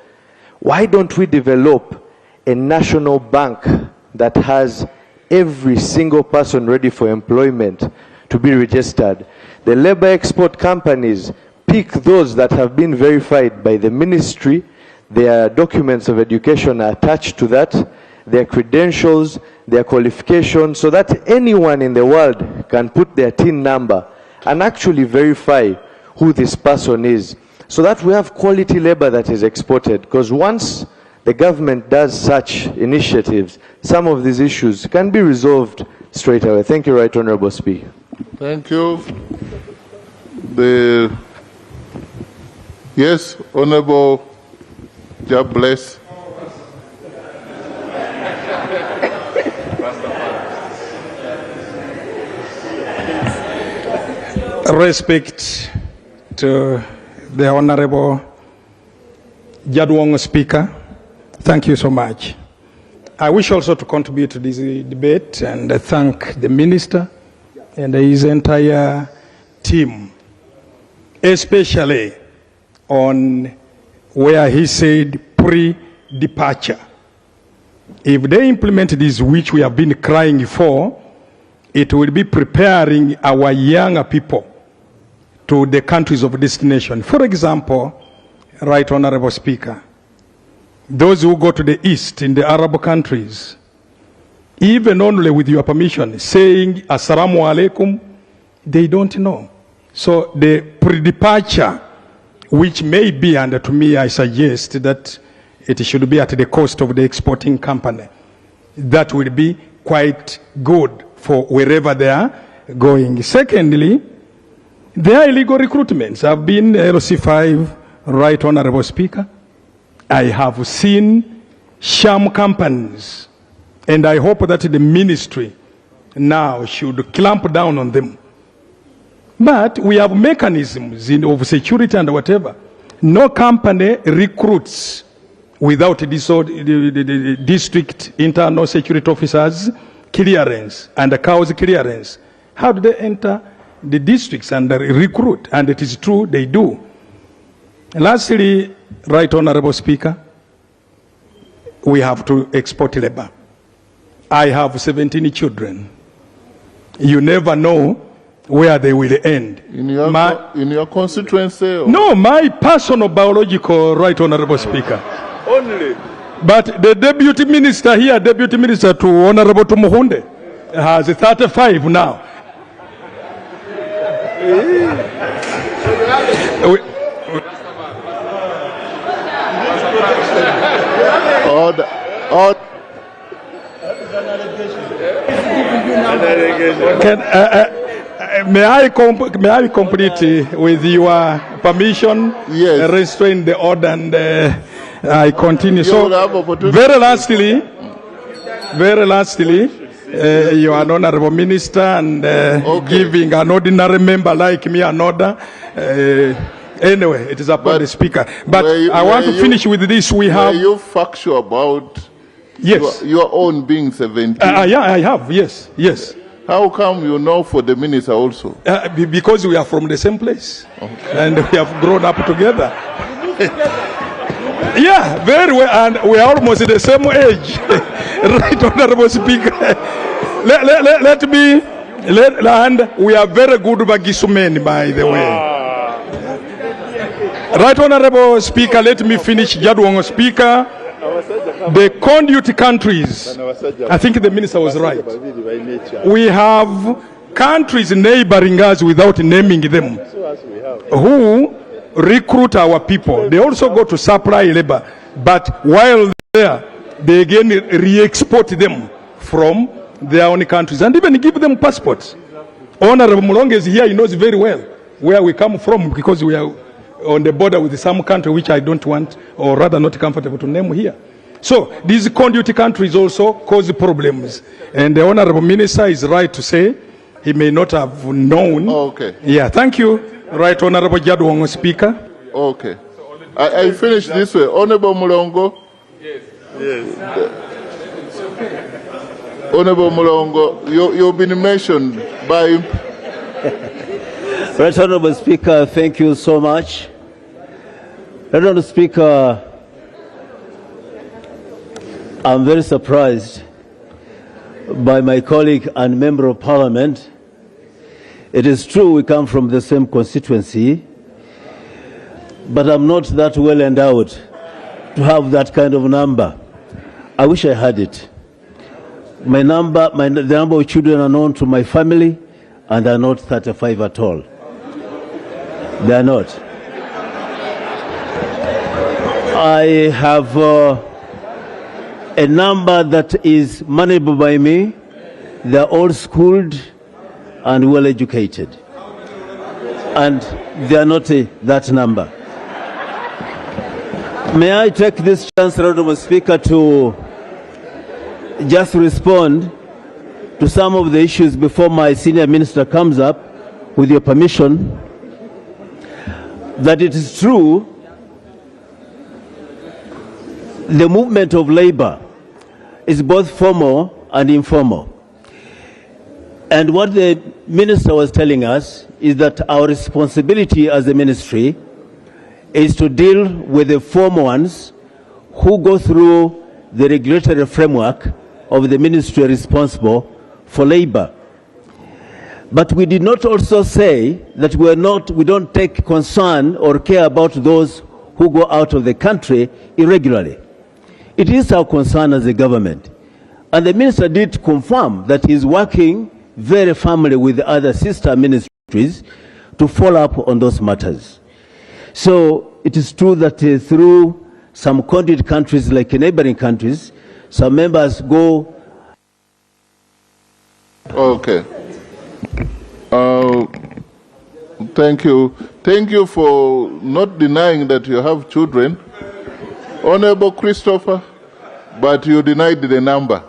[SPEAKER 18] Why don't we develop a national bank that has every single person ready for employment to be registered. The labor export companies pick those that have been verified by the ministry. Their documents of education are attached to that, their credentials, their qualifications, so that anyone in the world can put their TIN number and actually verify who this person is, so that we have quality labor that is exported. Because once the government does such initiatives, some of these issues can be resolved straight away. Thank you, Right Honorable Speaker.
[SPEAKER 6] Thank you. Yes, Honorable God bless.
[SPEAKER 3] Respect to the Honorable Jadwong Speaker. Thank you so much. I wish also to contribute to this debate and thank the Minister and his entire team, especially on where he said pre-departure. If they implement this, which we have been crying for, it will be preparing our younger people to the countries of destination. For example, Right Honorable Speaker, those who go to the east in the Arab countries, even only with your permission, saying Assalamu alaikum, they don't know. So the pre-departure, which may be, and to me I suggest that it should be at the cost of the exporting company. That will be quite good for wherever they are going. Secondly, there are illegal recruitments. I've been LC5, Right Honorable Speaker. I have seen sham companies, and I hope that the ministry now should clamp down on them. But we have mechanisms of security and whatever. No company recruits without the district internal security officers clearance and the COWS clearance. How do they enter the districts and recruit? And it is true, they do. Lastly, Right Honorable Speaker, we have to export labor. I have 17 children. You never know where they will end.
[SPEAKER 6] In your constituency? Or?
[SPEAKER 3] No, my personal biological, Right Honorable Speaker.
[SPEAKER 6] Only?
[SPEAKER 3] But the deputy minister here, deputy minister to Honorable Tumuhunde, has 35 now. May I complete with your permission?
[SPEAKER 6] Yes.
[SPEAKER 3] Restrain the order and I continue. So, very lastly, you are an honorable minister and giving an ordinary member like me an order. Anyway, it is upon the speaker. But I want to finish with this. We have.
[SPEAKER 6] Are you factual about
[SPEAKER 3] yes.
[SPEAKER 6] your own being 17?
[SPEAKER 3] Yeah, I have. Yes, yes.
[SPEAKER 6] How come you know for the minister also?
[SPEAKER 3] Because we are from the same place. Okay. And we have grown up together. Yeah, very well. And we are almost the same age. Right, Honorable Speaker. And we are very good Bagisumeni, by the way. Right, Honorable Speaker, let me finish. Jadwong Speaker, the conduit countries, I think the minister was right. We have countries neighboring us without naming them, who recruit our people. They also go to supply labor, but while there, they again re-export them from their own countries and even give them passports. Honorable Mulonge is here, he knows very well where we come from because we are on the border with some country which I don't want, or rather not comfortable to name here. So these conduit countries also cause problems. And the Honorable Minister is right to say he may not have known.
[SPEAKER 6] Okay.
[SPEAKER 3] Yeah, thank you. Right, Honorable Jadwong Speaker.
[SPEAKER 6] Okay. I finish this way. Honorable Mulongo.
[SPEAKER 15] Yes.
[SPEAKER 6] Honorable Mulongo, you've been mentioned by...
[SPEAKER 8] Right, Honorable Speaker, thank you so much. Honorable Speaker, I'm very surprised by my colleague and member of parliament. It is true we come from the same constituency, but I'm not that well endowed to have that kind of number. I wish I had it. The number of children are known to my family, and they're not 35 at all. They are not. I have a number that is manageable by me. They're all schooled and well educated. And they are not that number. May I take this chance, Honorable Speaker, to just respond to some of the issues before my senior minister comes up, with your permission, that it is true the movement of labor is both formal and informal. And what the minister was telling us is that our responsibility as a ministry is to deal with the formal ones who go through the regulatory framework of the ministry responsible for labor. But we did not also say that we don't take concern or care about those who go out of the country irregularly. It is our concern as a government. And the minister did confirm that he's working very firmly with the other sister ministries to follow up on those matters. So it is true that through some conduit countries like neighboring countries, some members go.
[SPEAKER 6] Okay. Thank you. Thank you for not denying that you have children, Honorable Christopher, but you denied the number.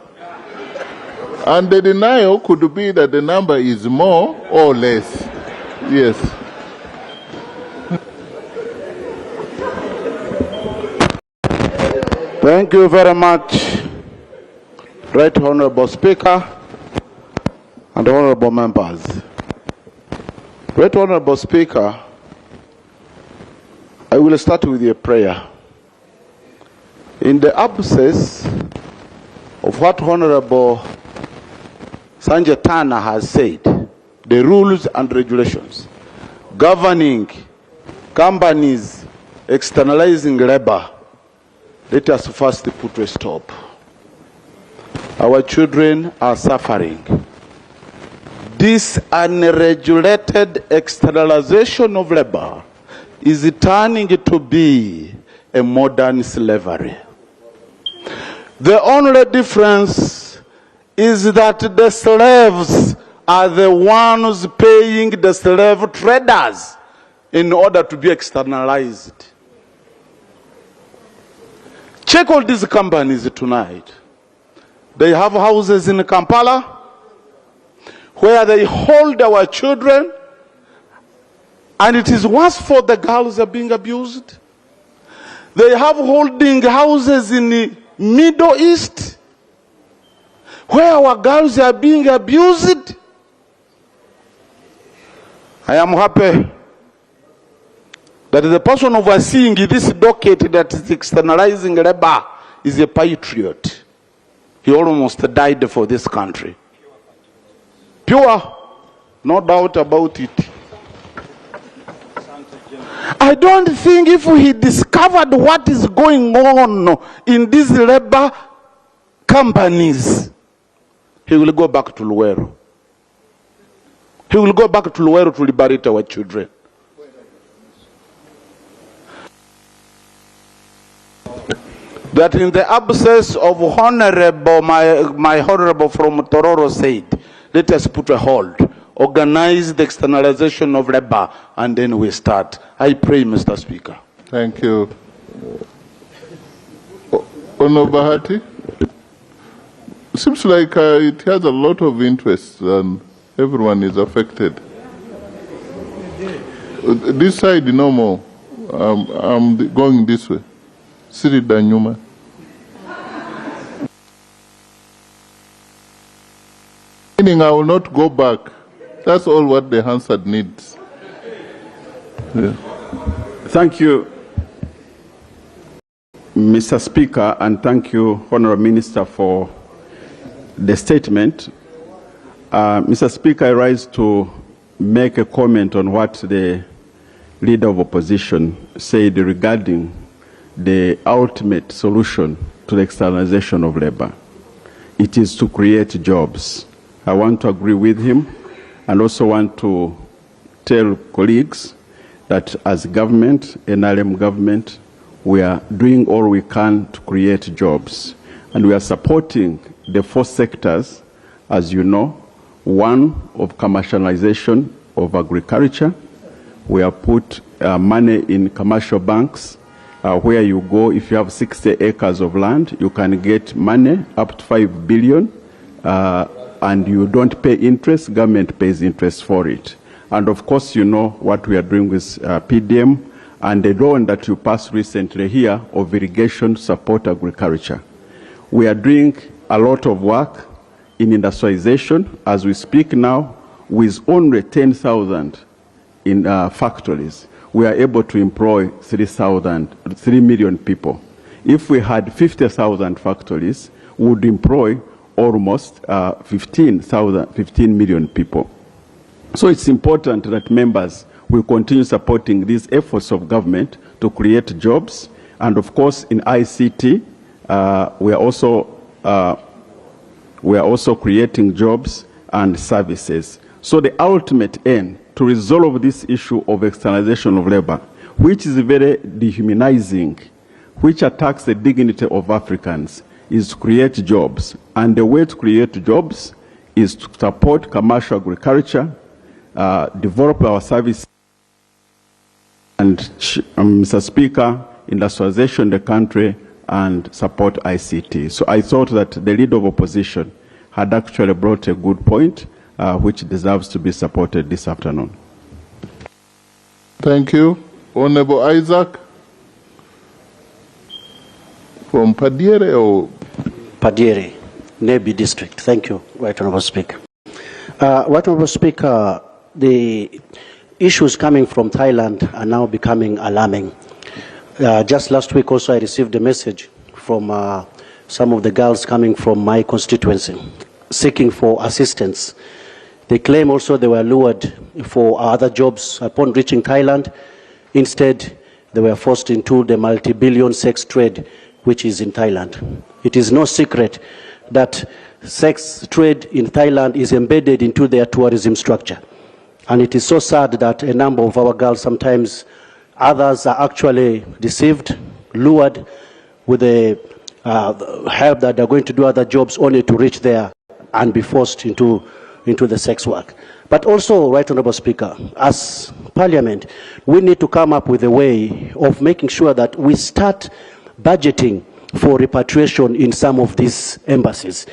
[SPEAKER 6] And the denial could be that the number is more or less. Yes.
[SPEAKER 14] Thank you very much, Right Honorable Speaker and honorable members. Right Honorable Speaker, I will start with a prayer. In the absence of what Honorable Sanjay Tana has said, the rules and regulations governing companies externalizing labor, let us first put a stop. Our children are suffering. This unregulated externalization of labor is turning to be a modern slavery. The only difference is that the slaves are the ones paying the slave traders in order to be externalized. Check all these companies tonight. They have houses in Kampala where they hold our children, and it is worse for the girls are being abused. They have holding houses in the Middle East where our girls are being abused. I am happy that the person overseeing this docket that is externalizing labor is a patriot. He almost died for this country. Pure, no doubt about it. I don't think if he discovered what is going on in these labor companies, he will go back to Luweero. He will go back to Luweero to liberate our children. That in the absence of honorable, my honorable from Tororo said, let us put a hold, organize the externalization of labor, and then we start. I pray, Mr. Speaker.
[SPEAKER 6] Thank you. Honorable Bahati? Seems like it has a lot of interest and everyone is affected. This side, no more. I'm going this way. Siri Danyuma. Meaning I will not go back. That's all what the Hansard needs. Yeah.
[SPEAKER 19] Thank you, Mr. Speaker, and thank you, Honourable Minister, for
[SPEAKER 11] the statement. Mr. Speaker, I rise to make a comment on what the Leader of Opposition said regarding the ultimate solution to the externalization of labor. It is to create jobs. I want to agree with him and also want to tell colleagues that as government, NRM government, we are doing all we can to create jobs. And we are supporting the 4 sectors, as you know. One of commercialization of agriculture. We have put money in commercial banks where you go, if you have 60 acres of land, you can get money up to 5 billion and you don't pay interest, government pays interest for it. And of course, you know what we are doing with PDM and the loan that you passed recently here of irrigation support agriculture. We are doing a lot of work in industrialization as we speak now with only 10,000 in factories. We are able to employ 3 million people. If we had 50,000 factories, we would employ almost 15 million people. So it's important that members will continue supporting these efforts of government to create jobs. And of course, in ICT, we are also creating jobs and services. So the ultimate aim to resolve this issue of externalization of labor, which is very dehumanizing, which attacks the dignity of Africans, is to create jobs. And the way to create jobs is to support commercial agriculture, develop our services, and Mr. Speaker, industrialization in the country and support ICT. So I thought that the Leader of Opposition had actually brought a good point, which deserves to be supported this afternoon.
[SPEAKER 6] Thank you. Honorable Isaac from Padiere or
[SPEAKER 1] Padiere, Nebi District. Thank you, Right Honorable Speaker. Right Honorable Speaker, the issues coming from Thailand are now becoming alarming. Just last week also I received a message from some of the girls coming from my constituency seeking for assistance. They claim also they were lured for other jobs upon reaching Thailand. Instead, they were forced into the multi-billion sex trade which is in Thailand. It is no secret that sex trade in Thailand is embedded into their tourism structure. And it is so sad that a number of our girls, sometimes others, are actually deceived, lured with the help that they're going to do other jobs only to reach there and be forced into the sex work. But also, Right Honorable Speaker, as Parliament, we need to come up with a way of making sure that we start budgeting for repatriation in some of these embassies.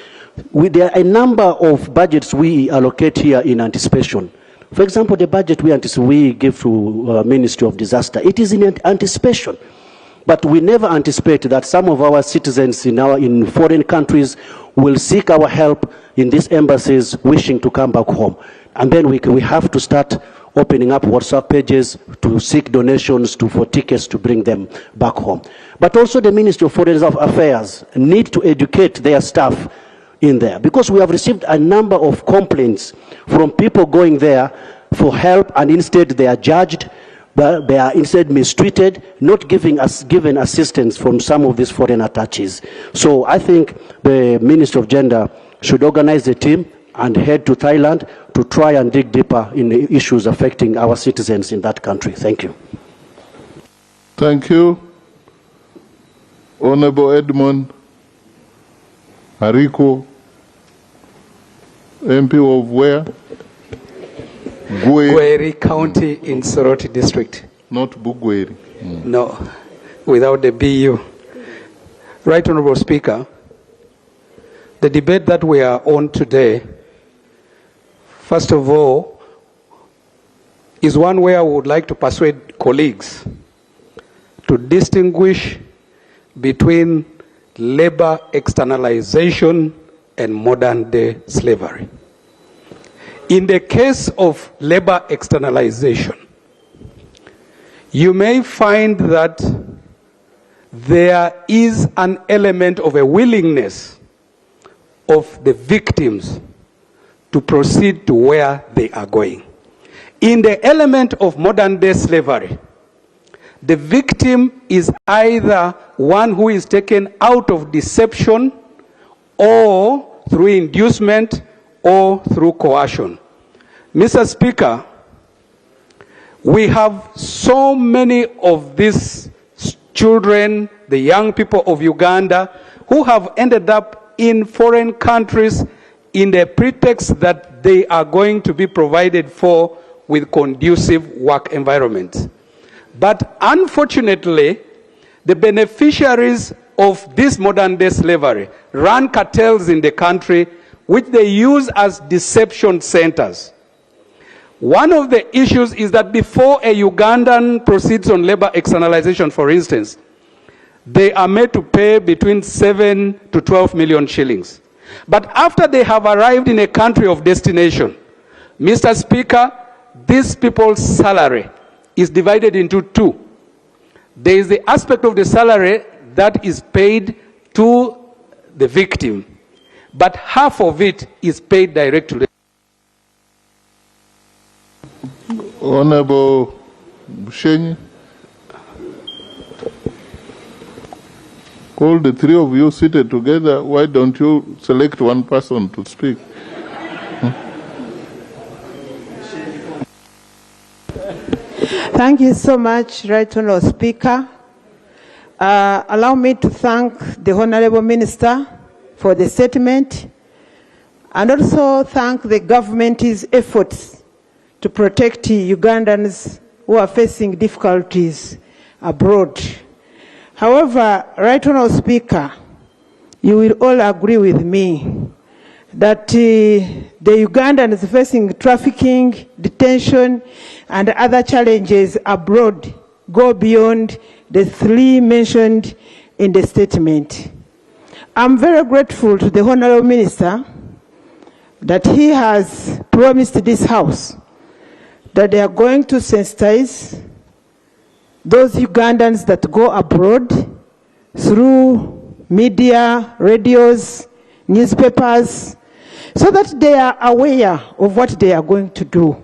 [SPEAKER 1] There are a number of budgets we allocate here in anticipation. For example, the budget we give to Ministry of Disaster, it is in anticipation. But we never anticipate that some of our citizens in foreign countries will seek our help in these embassies wishing to come back home. And then we have to start opening up WhatsApp pages to seek donations for tickets to bring them back home. But also the Ministry of Foreign Affairs need to educate their staff in there, because we have received a number of complaints from people going there for help and instead they are judged, but they are instead mistreated, not given assistance from some of these foreign attaches. So I think the Minister of Gender should organize a team and head to Thailand to try and dig deeper in the issues affecting our citizens in that country. Thank you.
[SPEAKER 6] Thank you. Honorable Edmund Hariko, MP of where?
[SPEAKER 9] Gweri County in Soroti District.
[SPEAKER 6] Not Bugweri.
[SPEAKER 9] No, without the BU. Right Honorable Speaker, the debate that we are on today, first of all, is one where I would like to persuade colleagues to distinguish between labor externalization and modern-day slavery. In the case of labor externalization, you may find that there is an element of a willingness of the victims to proceed to where they are going. In the element of modern day slavery, the victim is either one who is taken out of deception or through inducement or through coercion. Mr. Speaker, we have so many of these children, the young people of Uganda, who have ended up in foreign countries in the pretext that they are going to be provided for with conducive work environments. But unfortunately, the beneficiaries of this modern day slavery run cartels in the country which they use as deception centers. One of the issues is that before a Ugandan proceeds on labor externalization, for instance, they are made to pay between 7 to 12 million shillings. But after they have arrived in a country of destination, Mr. Speaker, these people's salary is divided into two. There is the aspect of the salary that is paid to the victim, but half of it is paid directly to the
[SPEAKER 6] Honorable Bushenyi, all the three of you seated together, why don't you select one person to speak?
[SPEAKER 2] Thank you so much, Right Honourable Speaker. Allow me to thank the Honourable Minister for the statement and also thank the government's efforts to protect Ugandans who are facing difficulties abroad. However, Right Honourable Speaker, you will all agree with me that the Ugandans facing trafficking, detention, and other challenges abroad go beyond the three mentioned in the statement. I'm very grateful to the Honourable Minister that he has promised this House that they are going to sensitize those Ugandans that go abroad through media, radios, newspapers, so that they are aware of what they are going to do.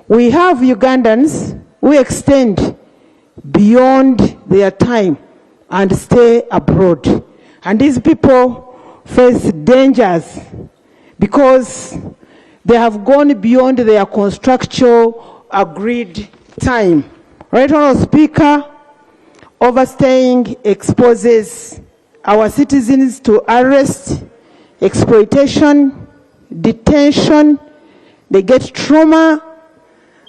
[SPEAKER 2] We have Ugandans who extend beyond their time and stay abroad. And these people face dangers because they have gone beyond their contractual agreed time. Right Honourable Speaker, overstaying exposes our citizens to arrest, exploitation, detention, they get trauma,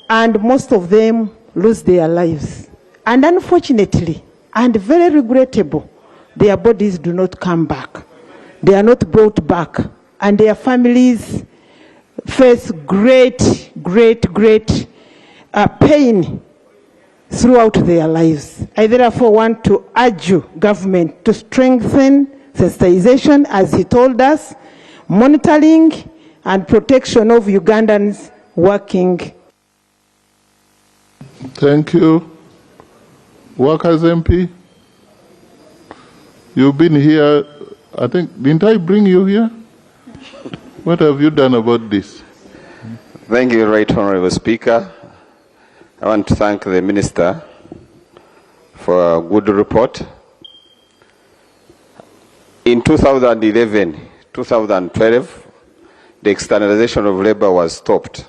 [SPEAKER 2] and most of them lose their lives. And unfortunately, and very regrettable, their bodies do not come back. They are not brought back, and their families face great pain throughout their lives. I therefore want to urge government to strengthen sensitization, as he told us, monitoring and protection of Ugandans working.
[SPEAKER 6] Thank you. Workers MP, you've been here, I think, didn't I bring you here? What have you done about this?
[SPEAKER 20] Thank you, Right Honourable Speaker. I want to thank the Minister for a good report. In 2011, 2012, the externalization of labor was stopped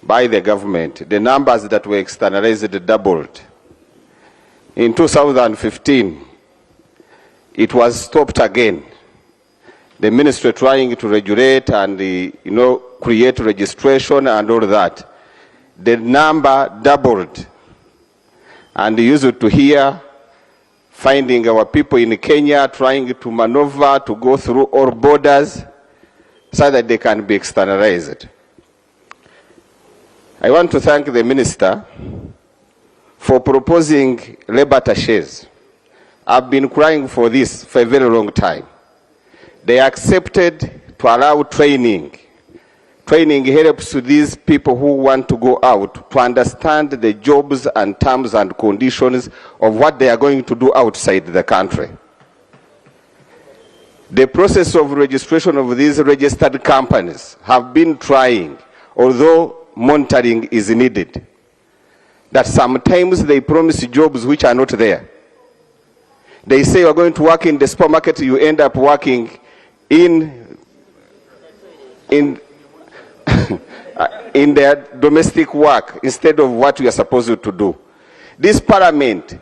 [SPEAKER 20] by the government. The numbers that were externalized doubled. In 2015, it was stopped again. The ministry trying to regulate and create registration and all that. The number doubled. And you used to hear finding our people in Kenya trying to maneuver to go through all borders so that they can be externalized. I want to thank the minister for proposing labor attaches. I've been crying for this for a very long time. They accepted to allow training. Training helps these people who want to go out to understand the jobs and terms and conditions of what they are going to do outside the country. The process of registration of these registered companies have been trying, although monitoring is needed. That sometimes they promise jobs which are not there. They say you're going to work in the supermarket, you end up working in their domestic work instead of what we are supposed to do. This parliament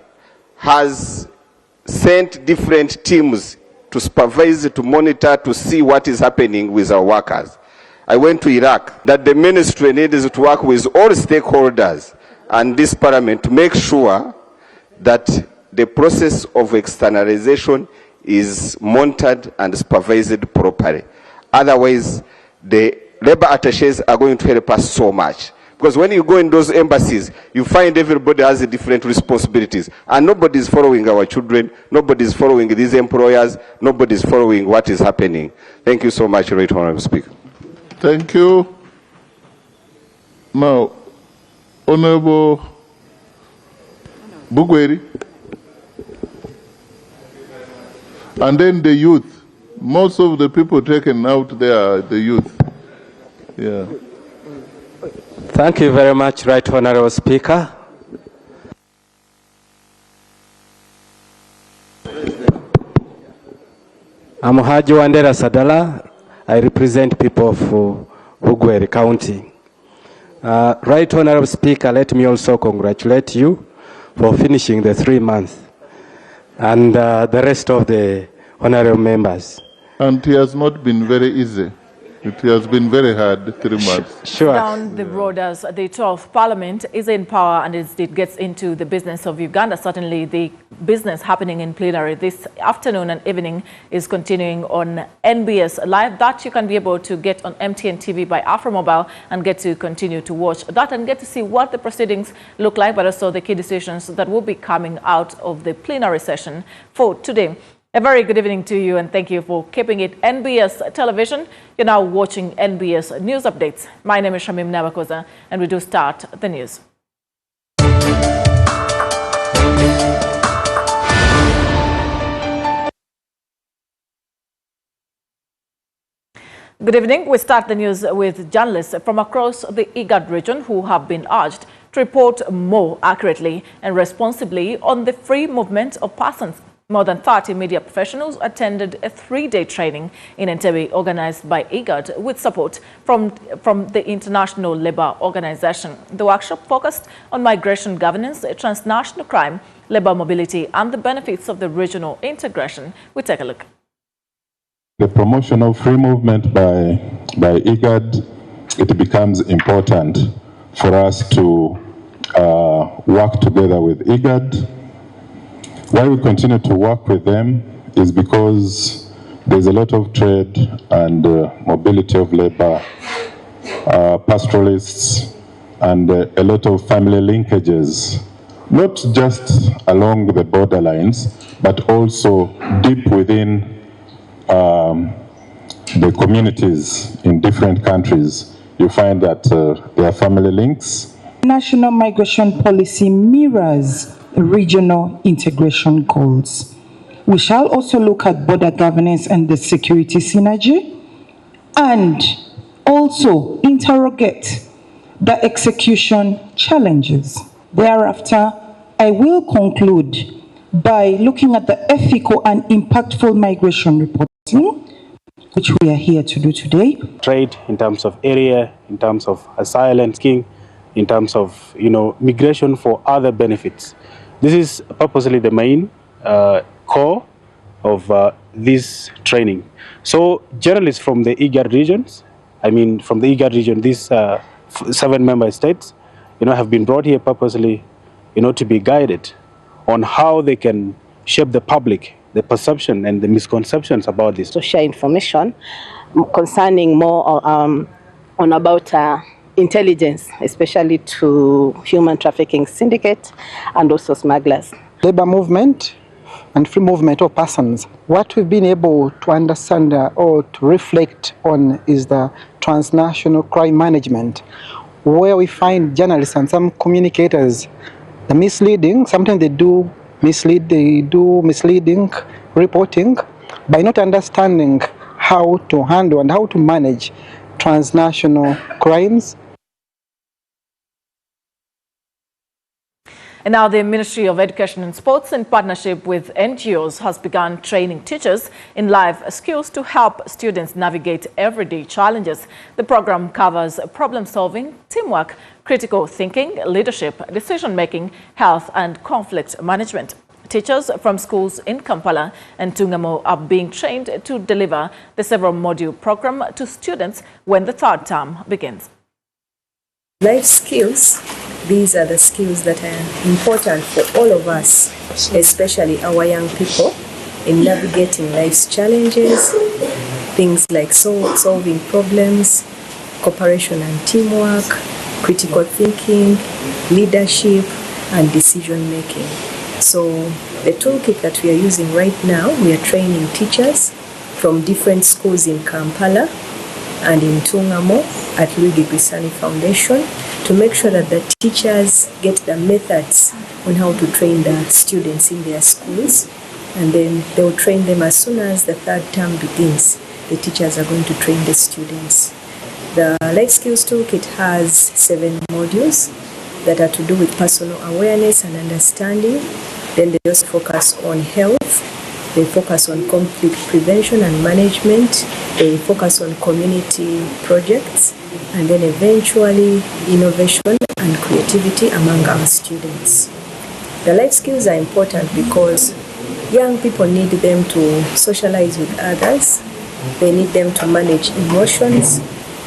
[SPEAKER 20] has sent different teams to supervise, to monitor, to see what is happening with our workers. I went to Iraq, that the ministry needs to work with all stakeholders and this parliament to make sure that the process of externalization is monitored and supervised properly. Otherwise, the labor attaches are going to help us so much. Because when you go in those embassies, you find everybody has different responsibilities. And nobody is following our children, nobody is following these employers, nobody is following what is happening. Thank you so much, Right Honorable Speaker.
[SPEAKER 6] Thank you. Now, Honorable Bugweri. And then the youth. Most of the people taken out there are the youth. Yeah.
[SPEAKER 4] Thank you very much, Right Honorable Speaker. I'm Haji Wandera Sadala. I represent people of Bugweri County. Right Honorable Speaker, let me also congratulate you for finishing the 3 months and the rest of the honorable members.
[SPEAKER 6] And it has not been very easy. It has been very hard, 3 months.
[SPEAKER 4] Sure.
[SPEAKER 5] Down the road, as the 12th Parliament is in power and it gets into the business of Uganda, certainly the business happening in plenary this afternoon and evening is continuing on NBS Live. That you can be able to get on MTN TV by AfroMobile and get to continue to watch that and get to see what the proceedings look like, but also the key decisions that will be coming out of the plenary session for today. A very good evening to you and thank you for keeping it NBS Television. You're now watching NBS News Updates. My name is Shamim Nabakoza and we do start the news. Good evening. We start the news with journalists from across the IGAD region who have been urged to report more accurately and responsibly on the free movement of persons. More than 30 media professionals attended a 3-day training in Entebbe organized by IGAD with support from the International Labour Organization. The workshop focused on migration governance, transnational crime, labour mobility and the benefits of the regional integration. We take a look.
[SPEAKER 21] The promotion of free movement by IGAD, it becomes important for us to work together with IGAD. Why we continue to work with them is because there's a lot of trade and mobility of labor, pastoralists, and a lot of family linkages, not just along the borderlines, but also deep within the communities in different countries. You find that there are family links.
[SPEAKER 24] National migration policy mirrors regional integration goals. We shall also look at border governance and the security synergy, and also interrogate the execution challenges. Thereafter, I will conclude by looking at the ethical and impactful migration reporting, which we are here to do today.
[SPEAKER 25] Trade in terms of area, in terms of asylum seeking, in terms of migration for other benefits. This is purposely the main core of this training. So journalists from the IGAD regions, from the IGAD region, these 7 member states, have been brought here purposely, to be guided on how they can shape the public, the perception and the misconceptions about this.
[SPEAKER 26] To share information concerning more about intelligence, especially to human trafficking syndicate and also smugglers.
[SPEAKER 17] Labor movement and free movement of persons. What we've been able to understand or to reflect on is the transnational crime management, where we find journalists and some communicators, the misleading, sometimes they do misleading reporting, by not understanding how to handle and how to manage transnational crimes.
[SPEAKER 5] And now the Ministry of Education and Sports, in partnership with NGOs, has begun training teachers in life skills to help students navigate everyday challenges. The program covers problem solving, teamwork, critical thinking, leadership, decision-making, health and conflict management. Teachers from schools in Kampala and Tungamo are being trained to deliver the several module program to students when the third term begins.
[SPEAKER 10] Life skills, these are the skills that are important for all of us, especially our young people, in navigating life's challenges, things like solving problems, cooperation and teamwork, critical thinking, leadership, and decision making. So the toolkit that we are using right now, we are training teachers from different schools in Kampala and in Tungamo at Luigi Grisani Foundation to make sure that the teachers get the methods on how to train the students in their schools, and then they will train them as soon as the third term begins. The teachers are going to train the students. The Life Skills Toolkit has 7 modules that are to do with personal awareness and understanding. Then they also focus on health. They focus on conflict prevention and management. They focus on community projects, and then eventually innovation and creativity among our students. The life skills are important because young people need them to socialize with others. They need them to manage emotions,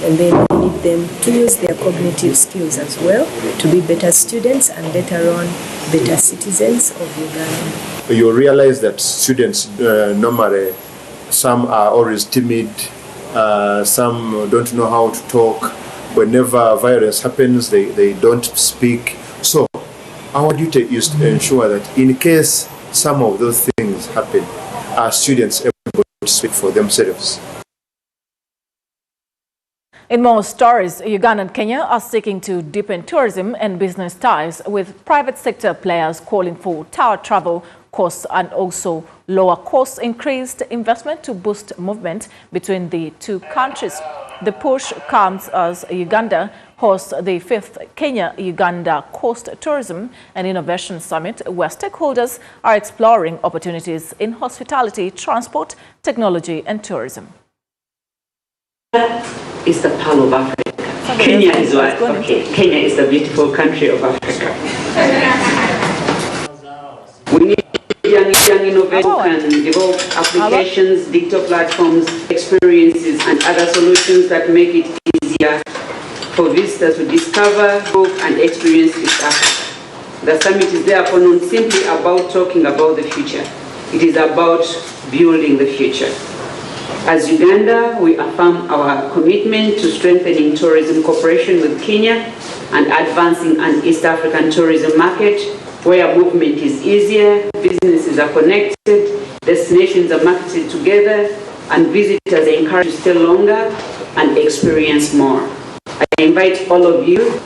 [SPEAKER 10] and then they need them to use their cognitive skills as well to be better students and later on better citizens of Uganda.
[SPEAKER 12] You realize that students normally, some are always timid, some don't know how to talk. Whenever violence happens, they don't speak. So our duty is to ensure that in case some of those things happen, our students are able to speak for themselves.
[SPEAKER 5] In more stories, Uganda and Kenya are seeking to deepen tourism and business ties, with private sector players calling for tower travel costs and also lower costs increased investment to boost movement between the two countries. The push comes as Uganda hosts the 5th Kenya-Uganda Coast Tourism and Innovation Summit, where stakeholders are exploring opportunities in hospitality, transport, technology and tourism.
[SPEAKER 13] Is the pearl of Africa. Kenya is what? Okay, Kenya is the beautiful country of Africa. We need young innovators who can develop applications, digital platforms, experiences, and other solutions that make it easier for visitors to discover, book, and experience East Africa. The summit is therefore not simply about talking about the future. It is about building the future. As Uganda, we affirm our commitment to strengthening tourism cooperation with Kenya and advancing an East African tourism market where movement is easier, businesses are connected, destinations are marketed together, and visitors are encouraged to stay longer and experience more. I invite all of you,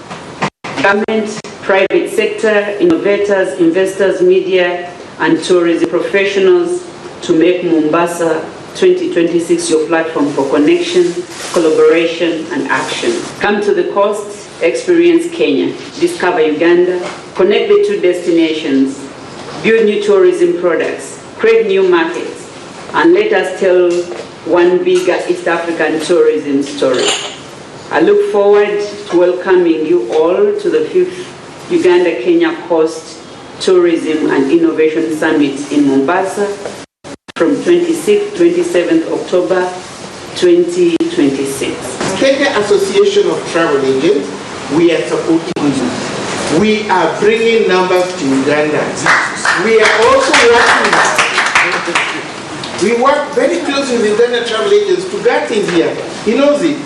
[SPEAKER 13] government, private sector, innovators, investors, media, and tourism professionals to make Mombasa 2026 your platform for connection, collaboration, and action. Come to the coast, experience Kenya, discover Uganda, connect the two destinations, build new tourism products, create new markets, and let us tell one bigger East African tourism story. I look forward to welcoming you all to the 5th Uganda-Kenya Coast Tourism and Innovation Summit in Mombasa from 26th, 27th October 2026.
[SPEAKER 16] Kenya Association of Travel Agents, we are supporting you. We are bringing numbers to Uganda. We are also working. We work very closely with Uganda travel agents. Tugat is here. He knows it.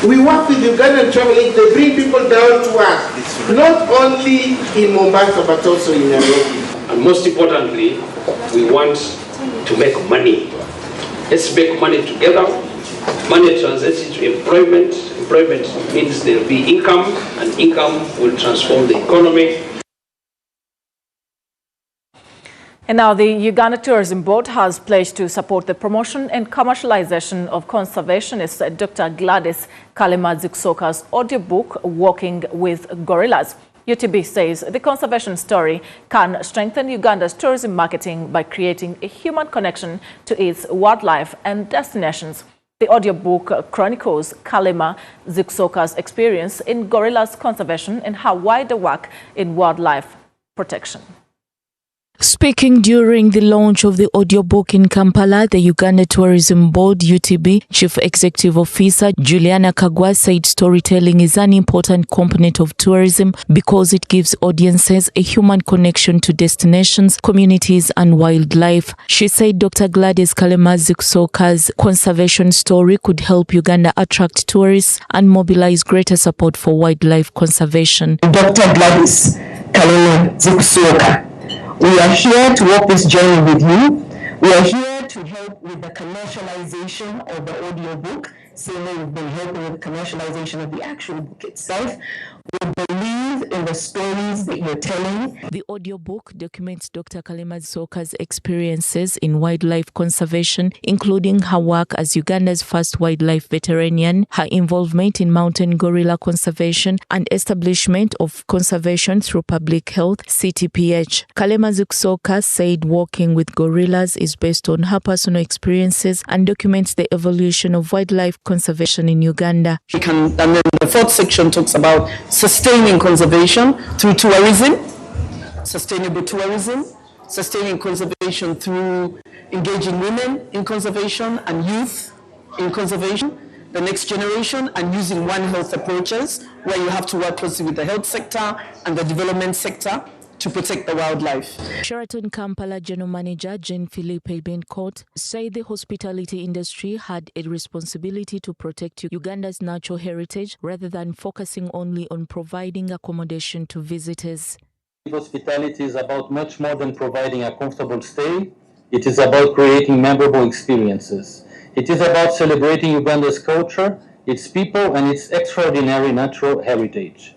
[SPEAKER 16] We work with Ugandan travel agents. They bring people down to us, not only in Mombasa but also in Nairobi.
[SPEAKER 22] And most importantly, we want to make money. Let's make money together. Money translates into employment. Employment means there will be income, and income will transform the economy.
[SPEAKER 5] And now the Uganda Tourism Board has pledged to support the promotion and commercialization of conservationist Dr. Gladys Kalema-Zikusoka's audiobook, Walking with Gorillas. UTB says the conservation story can strengthen Uganda's tourism marketing by creating a human connection to its wildlife and destinations. The audiobook chronicles Kalema-Zikusoka's experience in gorillas conservation and her wider work in wildlife protection.
[SPEAKER 3] Speaking during the launch of the audiobook in Kampala, the Uganda Tourism Board (UTB) Chief Executive Officer Juliana Kagwa said storytelling is an important component of tourism because it gives audiences a human connection to destinations, communities and wildlife. She said Dr. Gladys Kalema-Zikusoka's conservation story could help Uganda attract tourists and mobilize greater support for wildlife conservation.
[SPEAKER 7] Dr. Gladys Kalema-Zikusoka, we are here to walk this journey with you. We are here to help with the commercialization of the audiobook. Same way we've been helping with the commercialization of the actual book itself. We believe in the stories that you're telling.
[SPEAKER 3] The audiobook documents Dr. Kalema-Zikusoka's experiences in wildlife conservation, including her work as Uganda's first wildlife veterinarian, her involvement in mountain gorilla conservation, and establishment of conservation through public health, CTPH. Kalema-Zikusoka said Walking with Gorillas is based on her personal experiences and documents the evolution of wildlife conservation in Uganda.
[SPEAKER 7] And then the fourth section talks about sustaining conservation through tourism, sustainable tourism, sustaining conservation through engaging women in conservation and youth in conservation, the next generation, and using One Health approaches where you have to work closely with the health sector and the development sector to protect the wildlife.
[SPEAKER 3] Sheraton Kampala General Manager Jean-Philippe Bencourt said the hospitality industry had a responsibility to protect Uganda's natural heritage rather than focusing only on providing accommodation to visitors.
[SPEAKER 8] Hospitality is about much more than providing a comfortable stay. It is about creating memorable experiences. It is about celebrating Uganda's culture, its people, and its extraordinary natural heritage.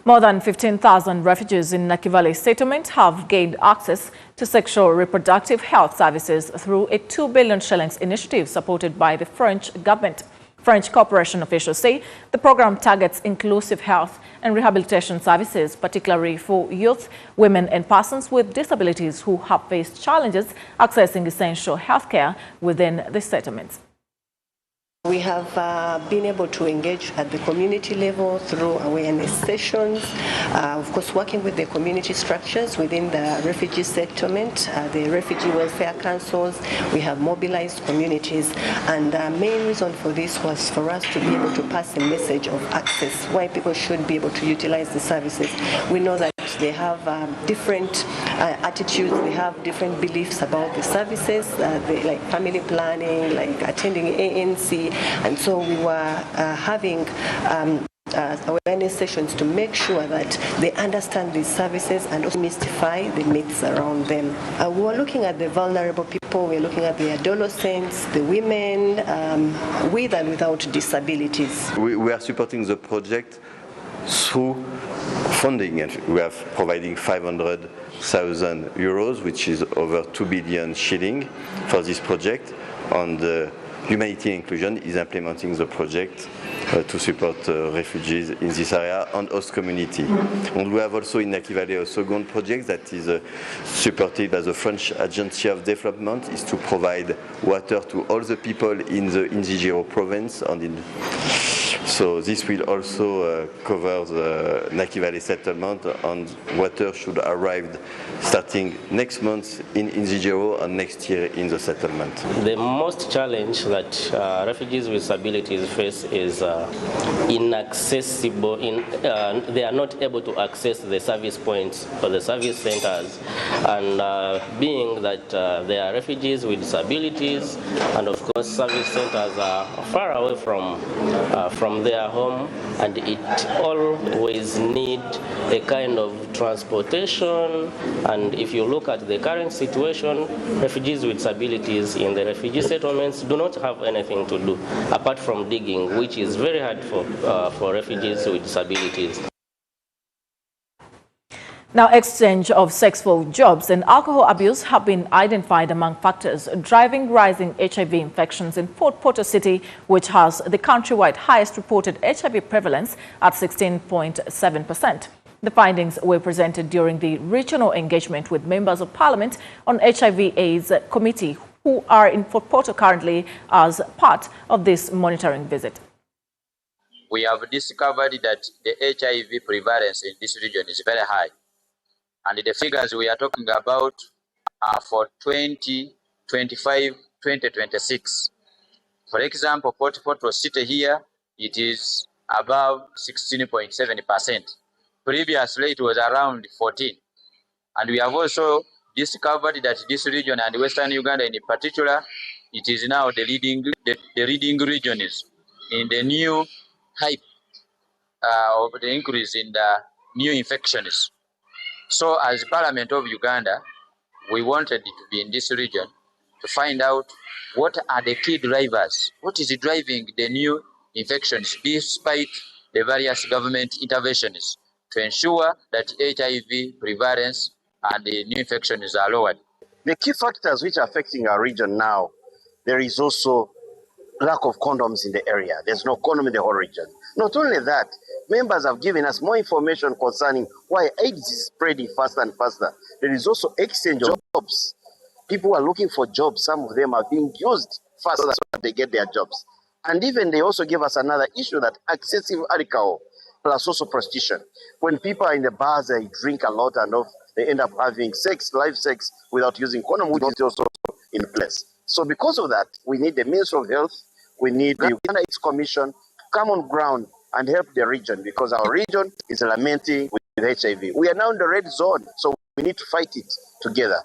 [SPEAKER 5] More than 15,000 refugees in Nakivale settlement have gained access to sexual reproductive health services through a 2 billion shillings initiative supported by the French government. French corporation officials say the program targets inclusive health and rehabilitation services, particularly for youth, women and persons with disabilities who have faced challenges accessing essential health care within the settlements.
[SPEAKER 15] We have been able to engage at the community level through awareness sessions, of course working with the community structures within the refugee settlement, the refugee welfare councils. We have mobilized communities, and the main reason for this was for us to be able to pass a message of access, why people should be able to utilize the services. We know that they have different attitudes, they have different beliefs about the services, like family planning, like attending ANC, and so we were having awareness sessions to make sure that they understand these services and also demystify the myths around them. We were looking at the vulnerable people, we were looking at the adolescents, the women, with and without disabilities.
[SPEAKER 18] We are supporting the project through funding, and we are providing 500,000 euros, which is over 2 billion shilling for this project, and Humanity Inclusion is implementing the project to support refugees in this area and host community. And we have also in Nakivale a second project that is supported by the French Agency of Development, is to provide water to all the people in the Inzigiro province, and so this will also cover the Nakivale settlement, and water should arrive starting next month in Inzigiro and next year in the settlement.
[SPEAKER 23] The most challenge that refugees with disabilities face is inaccessible. They are not able to access the service points or the service centers, and being that they are refugees with disabilities, and of course service centers are far away from their home, and it always need a kind of transportation. And if you look at the current situation, refugees with disabilities in the refugee settlements do not have anything to do apart from digging, which is very hard for refugees with disabilities.
[SPEAKER 5] Now, exchange of sex for jobs and alcohol abuse have been identified among factors driving rising HIV infections in Port Portal City, which has the countrywide highest reported HIV prevalence at 16.7%. The findings were presented during the regional engagement with members of Parliament on HIV/AIDS committee, who are in Port Portal currently as part of this monitoring visit.
[SPEAKER 1] We have discovered that the HIV prevalence in this region is very high. And the figures we are talking about are for 2025, 2026. For example, Port Portal City here, it is above 16.7%. Previously, it was around 14. And we have also discovered that this region and Western Uganda in particular, it is now the leading region is in the new hype of the increase in the new infections. So as Parliament of Uganda, we wanted to be in this region to find out what are the key drivers, what is driving the new infections despite the various government interventions to ensure that HIV prevalence and the new infections are lowered.
[SPEAKER 2] The key factors which are affecting our region now, there is also lack of condoms in the area. There's no condom in the whole region. Not only that, members have given us more information concerning why AIDS is spreading faster and faster. There is also exchange of jobs. People are looking for jobs. Some of them are being used fast so that they get their jobs. And even they also give us another issue, that excessive alcohol plus also prostitution. When people are in the bars, they drink a lot and they end up having sex, live sex, without using condom, which is also in place. So because of that, we need the Ministry of Health, we need the Uganda AIDS Commission to come on ground and help the region, because our region is lamenting with HIV. We are now in the red zone, so we need to fight it together.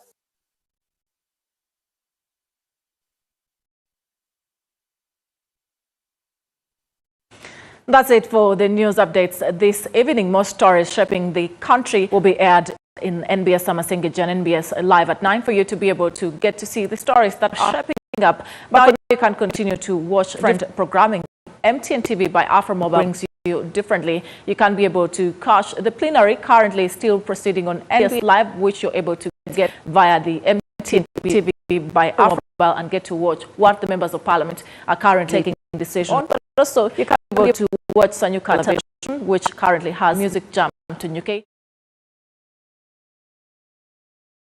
[SPEAKER 5] That's it for the news updates this evening. More stories shaping the country will be aired in NBS Samasengeja and NBS Live at 9 for you to be able to get to see the stories that are shaping up. But you can continue to watch different programming. MTN TV by AfroMobile brings you differently. You can be able to catch the plenary currently still proceeding on NBS Live, which you're able to get via the MTN TV by AfroMobile and get to watch what the members of Parliament are currently taking decisions on. But also, you can be able to watch Sanyuka Television, which currently has Music Jam to UK.